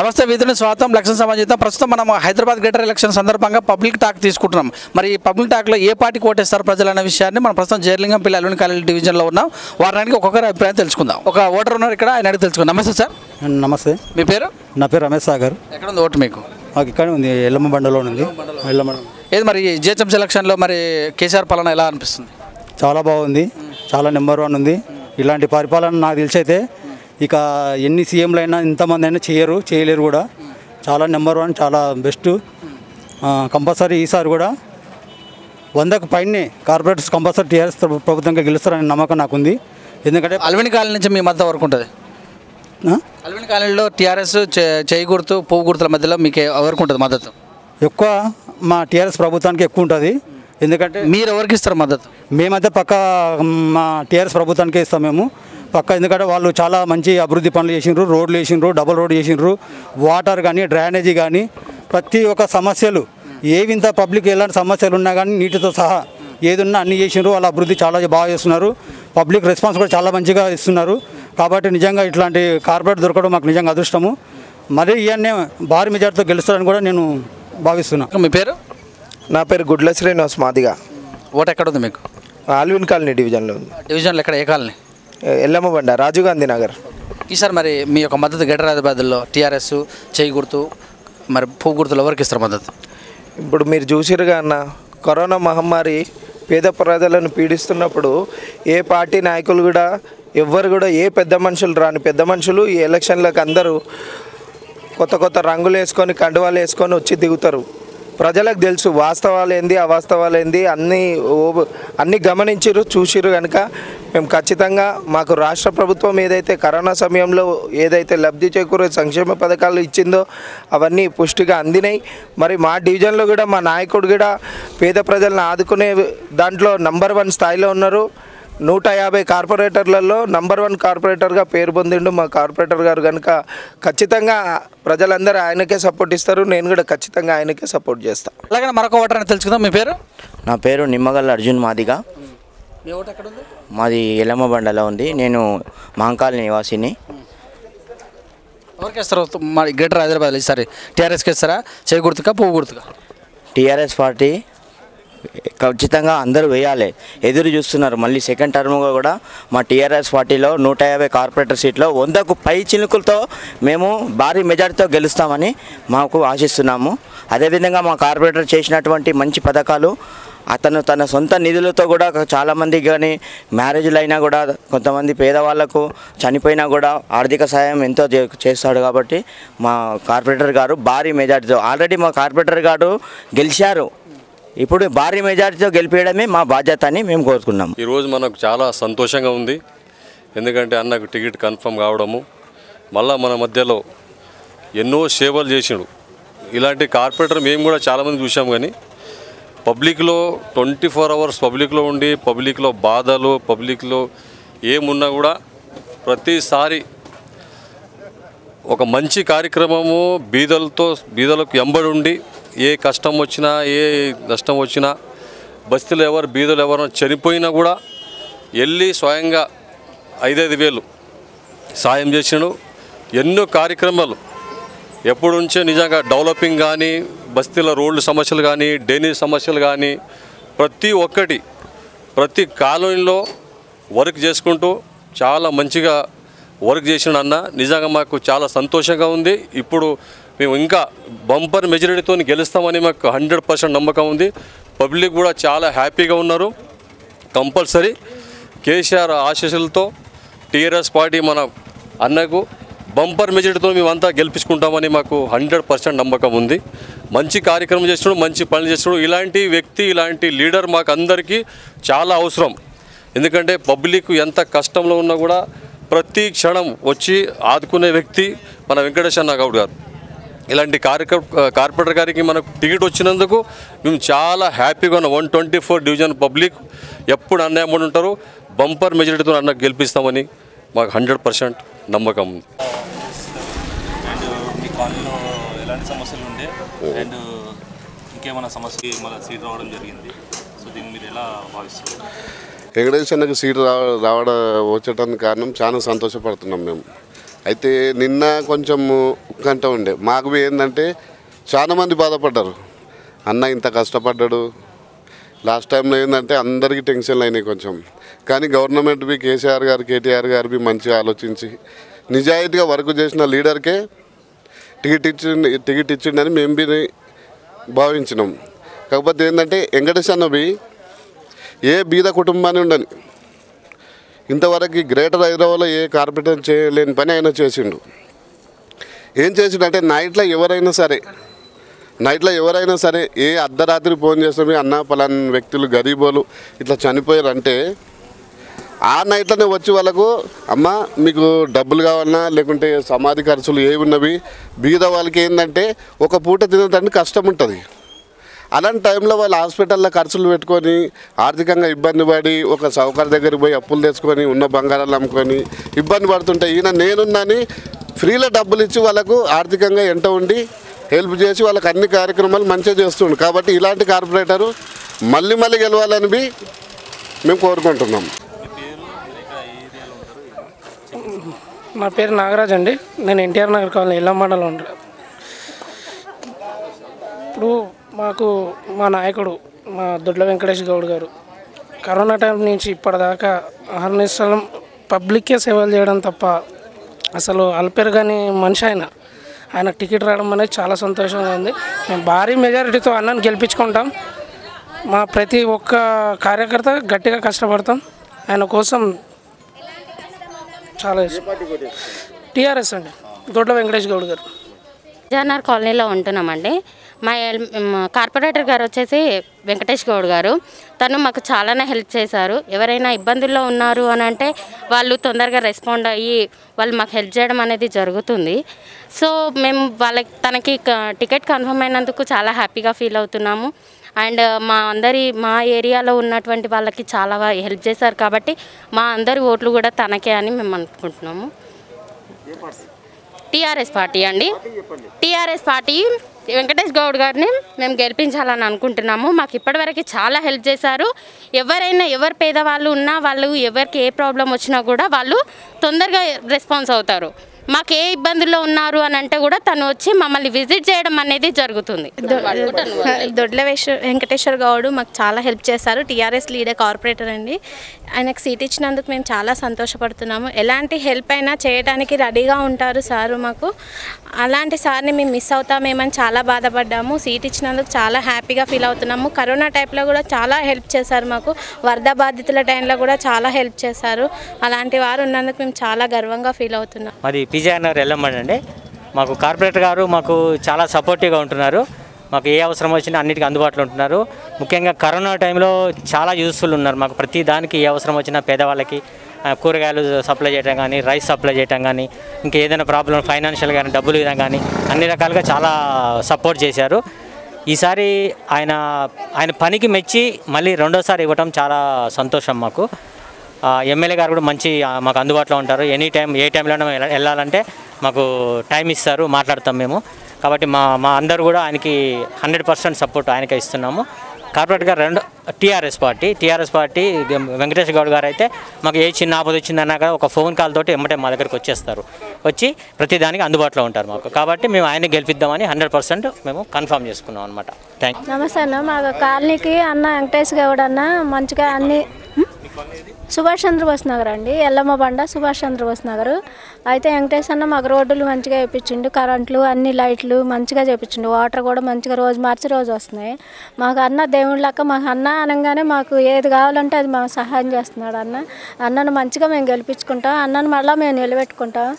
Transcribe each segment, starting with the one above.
నమస్తే వీధుని స్వాగతం లక్ష్యం సమాజం. ప్రస్తుతం మనం హైదరాబాద్ గ్రేటర్ ఎలక్షన్ సందర్భంగా పబ్లిక్ టాక్ తీసుకుంటున్నాం. మరి ఈ పబ్లిక్ టాక్లో ఏ పార్టీకి ఓటేస్తారు ప్రజలు అనే విషయాన్ని మనం ప్రస్తుతం జేర్లింగంపల్లి అల్విన్ కాలేజ్ డివిజన్లో ఉన్నాం. వారిని ఒక్కొక్కరి అభిప్రాయం తెలుసుకుందాం. ఒక ఓటర్ ఉన్నారు ఇక్కడ, ఆయన అడిగి తెలుసుకుందాం. నమస్తే సార్. నమస్తే. మీ పేరు? నా పేరు రమేష్ సాగర్. ఎక్కడ ఉంది ఓటు మీకు? ఇక్కడ ఉంది, ఎల్లమ్మ బండలో ఉంది. ఏది మరి జిహెచ్ఎంసీ ఎలక్షన్లో మరి కేసీఆర్ పాలన ఎలా అనిపిస్తుంది? చాలా బాగుంది, చాలా నెంబర్ 1 ఉంది. ఇలాంటి పరిపాలన నాకు తెలిసైతే ఇక ఎన్ని సీఎంలు అయినా ఇంతమంది అయినా చేయలేరు కూడా. చాలా నెంబర్ 1, చాలా బెస్ట్. కంపల్సరీ ఈసారి కూడా 100కు పైనే కార్పొరేటర్స్ కంపల్సరీ టీఆర్ఎస్ ప్రభుత్వంగా గెలుస్తారనే నమ్మకం నాకుంది. ఎందుకంటే అల్విన్ కాలనీ నుంచి మీ మద్దతు వరకు ఉంటుంది. అల్విన్ కాలనీలో టీఆర్ఎస్ చేయి గుర్తు పువ్వు గుర్తుల మధ్యలో మీకు ఎవరికి ఉంటుంది మద్దతు? ఎక్కువ మా టీఆర్ఎస్ ప్రభుత్వానికి ఎక్కువ ఉంటుంది. ఎందుకంటే మీరు ఎవరికి ఇస్తారు మద్దతు? మేమైతే పక్క మా టీఆర్ఎస్ ప్రభుత్వానికే ఇస్తాం మేము పక్క. ఎందుకంటే వాళ్ళు చాలా మంచి అభివృద్ధి పనులు చేసిండ్రు, రోడ్లు వేసిండ్రు, డబుల్ రోడ్ చేసిండ్రు, వాటర్ కానీ డ్రైనేజీ కానీ ప్రతి ఒక్క సమస్యలు ఏవింత పబ్లిక్ ఎలాంటి సమస్యలు ఉన్నా కానీ నీటితో సహా ఏది ఉన్నా అన్నీ చేసిండ్రు. వాళ్ళ అభివృద్ధి చాలా బాగా చేస్తున్నారు. పబ్లిక్ రెస్పాన్స్ కూడా చాలా మంచిగా ఇస్తున్నారు. కాబట్టి నిజంగా ఇట్లాంటి కార్పొరేట్ దొరకడం మాకు నిజంగా అదృష్టము. మరి ఇవన్నీ భారీ మెజార్టీతో గెలుస్తారని కూడా నేను భావిస్తున్నాను. మీ పేరు? నా పేరు గుడ్ల శ్రీనివాస్ మాదిగా. ఓటు ఎక్కడ ఉంది మీకు? అల్విన్ కాలనీ డివిజన్లో ఉంది. డివిజన్లో ఎక్కడ, ఏ కాలనీ? ఎల్లమ్మ బండ, రాజీవ్ గాంధీ నగర్. ఈసారి మరి మీ యొక్క మద్దతు గ్రేటర్ హైదరాబాద్లో టీఆర్ఎస్ చేయి గుర్తు మరి పువ్వు గుర్తులు ఎవరికి ఇస్తారు మద్దతు? ఇప్పుడు మీరు చూసిరుగా అన్న, కరోనా మహమ్మారి పేద ప్రజలను పీడిస్తున్నప్పుడు ఏ పార్టీ నాయకులు కూడా ఎవ్వరు కూడా ఏ పెద్ద మనుషులు రాని పెద్ద మనుషులు ఈ ఎలక్షన్లకు అందరూ కొత్త కొత్త రంగులు వేసుకొని కండువాలు వేసుకొని వచ్చి దిగుతారు. ప్రజలకు తెలుసు వాస్తవాలు ఏంది అవాస్తవాలు ఏంది అన్నీ గమనించిరు చూసిరు కనుక మేము ఖచ్చితంగా మాకు రాష్ట్ర ప్రభుత్వం ఏదైతే కరోనా సమయంలో ఏదైతే లబ్ధి చేకూరే సంక్షేమ పథకాలు ఇచ్చిందో అవన్నీ పుష్టిగా అందినాయి. మరి మా డివిజన్లో కూడా మా నాయకుడు కూడా పేద ప్రజలను ఆదుకునే దాంట్లో నంబర్ 1 స్థాయిలో ఉన్నారు. 150 కార్పొరేటర్లలో నంబర్ 1 కార్పొరేటర్గా పేరు పొందిండు మా కార్పొరేటర్ గారు. కనుక ఖచ్చితంగా ప్రజలందరూ ఆయనకే సపోర్ట్ ఇస్తారు. నేను కూడా ఖచ్చితంగా ఆయనకే సపోర్ట్ చేస్తాను. అలాగే మరొక ఓటర్ అని తెలుసుకుందాం. మీ పేరు? నా పేరు నిమ్మగల్ల అర్జున్ మాదిగా. మీ ఓటు ఎక్కడ ఉంది? మాది ఎల్లమ్మ బండలో ఉంది. నేను మహంకాళి నివాసిని. ఎవరికి ఇస్తారు మరి గ్రేటర్ హైదరాబాద్ ఈసారి? టీఆర్ఎస్కి ఇస్తారా, చేయి గుర్తుగా పువ్వు గుర్తుగా? టీఆర్ఎస్ పార్టీ ఖచ్చితంగా అందరూ వేయాలి. ఎదురు చూస్తున్నారు. మళ్ళీ సెకండ్ టర్మ్గా కూడా మా టీఆర్ఎస్ పార్టీలో 150 కార్పొరేటర్ సీట్లో 100కు పై చినుకులతో మేము భారీ మెజార్టీతో గెలుస్తామని మాకు ఆశిస్తున్నాము. అదేవిధంగా మా కార్పొరేటర్ చేసినటువంటి మంచి పథకాలు అతను తన సొంత నిధులతో కూడా చాలామంది కానీ మ్యారేజ్లు అయినా కూడా కొంతమంది పేదవాళ్లకు చనిపోయినా కూడా ఆర్థిక సాయం ఎంతో చేస్తాడు. కాబట్టి మా కార్పొరేటర్ గారు భారీ మెజార్టీతో ఆల్రెడీ మా కార్పొరేటర్ గారు గెలిచారు. ఇప్పుడు భారీ మెజారిటీతో గెలిపేయడమే మా బాధ్యత అని మేము కోరుకున్నాం. ఈరోజు మనకు చాలా సంతోషంగా ఉంది. ఎందుకంటే అన్నకు టికెట్ కన్ఫర్మ్ కావడము, మళ్ళీ మన మధ్యలో ఎన్నో సేవలు చేసిండు. ఇలాంటి కార్పొరేటర్ మేము కూడా చాలామంది చూసాం. కానీ పబ్లిక్లో 24 hours పబ్లిక్లో ఉండి పబ్లిక్లో బాధలు పబ్లిక్లో ఏమున్నా కూడా ప్రతిసారి ఒక మంచి కార్యక్రమము బీదలకు ఎంబడి ఉండి ఏ కష్టం వచ్చినా ఏ నష్టం వచ్చినా బస్తీలో బీదలు ఎవరైనా చనిపోయినా కూడా వెళ్ళి స్వయంగా 5,000 సాయం చేసినాడు. ఎన్నో కార్యక్రమాలు ఎప్పటి నుంచో నిజంగా డెవలపింగ్ కానీ బస్తీల రోడ్లు సమస్యలు కానీ డ్రైనేజ్ సమస్యలు కానీ ప్రతి కాలనీలో వర్క్ చేసుకుంటూ చాలా మంచిగా వర్క్ చేసిన అన్న. నిజంగా మాకు చాలా సంతోషంగా ఉంది. ఇప్పుడు మేము ఇంకా బంపర్ మెజారిటీతో గెలుస్తామని మాకు 100% నమ్మకం ఉంది. పబ్లిక్ కూడా చాలా హ్యాపీగా ఉన్నారు. కంపల్సరీ కేసీఆర్ ఆశీస్సులతో టీఆర్ఎస్ పార్టీ మన అన్నకు బంపర్ మెజారిటీతో మేమంతా గెలిపించుకుంటామని మాకు 100% నమ్మకం ఉంది. మంచి కార్యక్రమం చేస్తున్నాడు, మంచి పనులు చేస్తున్నాడు. ఇలాంటి వ్యక్తి, ఇలాంటి లీడర్ మాకు అందరికీ చాలా అవసరం. ఎందుకంటే పబ్లిక్ ఎంత కష్టంలో ఉన్నా కూడా ప్రతి క్షణం వచ్చి ఆదుకునే వ్యక్తి మన వెంకటేష్ అన్న గౌడ్ గారు. ఇలాంటి కార్పొరేటర్ గారికి మనకు టికెట్ వచ్చినందుకు మేము చాలా హ్యాపీగా ఉన్నాం. 124 డివిజన్ పబ్లిక్ ఎప్పుడు అన్యాయం ఉంటారు. బంపర్ మెజారిటీతో అన్న గెలిపిస్తామని మాకు 100% నమ్మకం ఉంది. అండ్ మీ కాలనీలో ఎలాంటి సమస్యలు ఉండే అండ్ ఇంకేమైనా సమస్య మన సీట్ రావడం జరిగింది. సో దీన్ని మీరు ఎలా భావిస్తారు? వెంకటేష్ అన్నకు సీట్ రావడం వచ్చేటానికి కారణం చాలా సంతోషపడుతున్నాం మేము. అయితే నిన్న కొంచెం ఉత్కంఠ ఉండే మాకు ఏంటంటే చాలామంది బాధపడ్డారు, అన్న ఇంత కష్టపడ్డాడు. లాస్ట్ టైంలో ఏంటంటే అందరికీ టెన్షన్లు అయినాయి కొంచెం. కానీ గవర్నమెంట్ బి కేసీఆర్ గారు కేటీఆర్ గారు బి మంచిగా ఆలోచించి నిజాయితీగా వర్క్ చేసిన లీడర్కే టికెట్ ఇచ్చిండని మేము బి భావించినాం. కాకపోతే ఏంటంటే వెంకటేష్ అన్న బి ఏ బీద కుటుంబాన్ని ఉండని ఇంతవరకు గ్రేటర్ హైదరాబాద్లో ఏ కార్పొరేటర్ చేయలేని పని ఆయన చేసిండు. ఏం చేసిండంటే నైట్లో ఎవరైనా సరే ఏ అర్ధరాత్రి ఫోన్ చేస్తామే అన్న పలానా వ్యక్తులు గరీబోలు ఇట్లా చనిపోయారంటే ఆ నైట్లోనే వచ్చి వాళ్ళకు అమ్మ మీకు డబ్బులు కావాలన్నా లేకుంటే సమాధి ఖర్చులు ఏవి ఉన్నవి బీద వాళ్ళకి ఏంటంటే ఒక పూట తినడానికి కష్టం ఉంటుంది. అలాంటి టైంలో వాళ్ళు హాస్పిటల్లో ఖర్చులు పెట్టుకొని ఆర్థికంగా ఇబ్బంది పడి ఒక సౌకర్య దగ్గరికి పోయి అప్పులు తెచ్చుకొని ఉన్న బంగారాలు అమ్ముకొని ఇబ్బంది పడుతుంటే ఈయన నేనున్నాని ఫ్రీలో డబ్బులు ఇచ్చి వాళ్ళకు ఆర్థికంగా ఎంట ఉండి హెల్ప్ చేసి వాళ్ళకి అన్ని కార్యక్రమాలు మంచిగా చేస్తుండు. కాబట్టి ఇలాంటి కార్పొరేటరు మళ్ళీ గెలవాలని మేము కోరుకుంటున్నాం. నా పేరు నాగరాజ్ అండి. నేను ఎన్టీఆర్ నగర్ కాలనీ ఇళ్ళ మండలం ఉంటాను. ఇప్పుడు మాకు మా నాయకుడు మా దొడ్ల వెంకటేష్ గౌడ్ గారు కరోనా టైం నుంచి ఇప్పటిదాకా అహర్నిశలం పబ్లిక్కే సేవలు చేయడం తప్ప అసలు అల్పెరగని మనిషి ఆయనకు టికెట్ రావడం అనేది చాలా సంతోషంగా ఉంది. మేము భారీ మెజారిటీతో అన్నను గెలిపించుకుంటాం. మా ప్రతి ఒక్క కార్యకర్త గట్టిగా కష్టపడతాం ఆయన కోసం. చాలా టీఆర్ఎస్ అండి, దొడ్ల వెంకటేష్ గౌడ్ గారు. జానార్ కాలనీలో ఉంటున్నామండి. మా కార్పొరేటర్ గారు వచ్చేసి వెంకటేష్ గౌడ్ గారు. తను మాకు చాలానే హెల్ప్ చేశారు. ఎవరైనా ఇబ్బందుల్లో ఉన్నారు అని అంటే వాళ్ళు తొందరగా రెస్పాండ్ అయ్యి వాళ్ళు మాకు హెల్ప్ చేయడం అనేది జరుగుతుంది. సో మేము తనకి టికెట్ కన్ఫర్మ్ అయినందుకు చాలా హ్యాపీగా ఫీల్ అవుతున్నాము. అండ్ మా ఏరియాలో ఉన్నటువంటి వాళ్ళకి చాలా హెల్ప్ చేశారు కాబట్టి మా అందరి ఓట్లు కూడా తనకే అని మేము అనుకుంటున్నాము. టీఆర్ఎస్ పార్టీ అండి. టీఆర్ఎస్ పార్టీ వెంకటేష్ గౌడ్ గారిని మేము గెలిపించాలని అనుకుంటున్నాము. మాకు ఇప్పటివరకు చాలా హెల్ప్ చేశారు. ఎవరు పేదవాళ్ళు ఉన్నా వాళ్ళు ఎవరికి ఏ ప్రాబ్లం వచ్చినా కూడా వాళ్ళు తొందరగా రెస్పాన్స్ అవుతారు. మాకు ఏ ఇబ్బందుల్లో ఉన్నారు అని అంటే కూడా తను వచ్చి మమ్మల్ని విజిట్ చేయడం అనేది జరుగుతుంది. దొడ్ల వెంకటేశ్వర గౌడ్ మాకు చాలా హెల్ప్ చేశారు. టీఆర్ఎస్ లీడర్ కార్పొరేటర్ అండి. ఆయనకు సీట్ ఇచ్చినందుకు మేము చాలా సంతోషపడుతున్నాము. ఎలాంటి హెల్ప్ అయినా చేయడానికి రెడీగా ఉంటారు సారు మాకు. అలాంటి సార్ని మేము మిస్ అవుతామేమని చాలా బాధపడ్డాము. సీట్ ఇచ్చినందుకు చాలా హ్యాపీగా ఫీల్ అవుతున్నాము. కరోనా టైంలో కూడా చాలా హెల్ప్ చేశారు మాకు. వరద బాధితుల టైంలో కూడా చాలా హెల్ప్ చేశారు. అలాంటి వారు ఉన్నందుకు మేము చాలా గర్వంగా ఫీల్ అవుతున్నాం. మాది పీజీఆర్ నగర్ ఎల్లమ్మండి అండి. మాకు కార్పొరేటర్ గారు మాకు చాలా సపోర్టివ్గా ఉంటున్నారు. మాకు ఏ అవసరం వచ్చినా అన్నిటికీ అందుబాటులో ఉంటున్నారు. ముఖ్యంగా కరోనా టైంలో చాలా యూస్ఫుల్ ఉన్నారు. మాకు ప్రతి దానికి ఏ అవసరం వచ్చినా పేదవాళ్ళకి కూరగాయలు సప్లై చేయడం కానీ, రైస్ సప్లై చేయడం కానీ, ఇంకా ఏదైనా ప్రాబ్లం ఫైనాన్షియల్ కానీ డబ్బులు ఇవ్వడం కానీ అన్ని రకాలుగా చాలా సపోర్ట్ చేశారు. ఈసారి ఆయన పనికి మెచ్చి మళ్ళీ రెండోసారి ఇవ్వటం చాలా సంతోషం మాకు. ఎమ్మెల్యే గారు కూడా మంచి మాకు అందుబాటులో ఉంటారు. ఎనీ టైం ఏ టైంలో వెళ్ళాలంటే మాకు టైం ఇస్తారు, మాట్లాడతాం మేము. కాబట్టి మా అందరూ కూడా ఆయనకి 100% సపోర్ట్ ఆయనకే ఇస్తున్నాము. కార్పొరేట్ గారు టీఆర్ఎస్ పార్టీ వెంకటేష్ గౌడ్ గారు అయితే మాకు ఏ చిన్న ఆపద వచ్చిందన్నా కూడా ఒక ఫోన్ కాల్ తోటి ఎమ్మటే మా దగ్గరికి వచ్చేస్తారు. వచ్చి ప్రతిదానికి అందుబాటులో ఉంటారు మాకు. కాబట్టి మేము ఆయన గెలిపిద్దామని 100% మేము కన్ఫర్మ్ చేసుకున్నాం అనమాట. Thank you. నమస్తే అన్న. మా కాలనీకి అన్న వెంకటేష్ గౌడ్ అన్న మంచిగా అన్ని సుభాష్ చంద్రబోస్ నగర్ అండి, ఎల్లమ్మ బండ సుభాష్ చంద్రబోస్ నగర్. అయితే వెంకటేష్ అన్న మాకు రోడ్లు మంచిగా వేయించిండు, కరెంట్లు అన్ని లైట్లు మంచిగా చేయించిండు, వాటర్ కూడా మంచిగా రోజు మార్చి రోజు వస్తున్నాయి. మాకు అన్న దేవుళ్ళ లెక్క. మాకు అన్న అనగానే మాకు ఏది కావాలంటే అది మాకు సహాయం చేస్తున్నాడు అన్నను మంచిగా మేము గెలిపించుకుంటాం. అన్నను మళ్ళీ మేము నిలబెట్టుకుంటాం.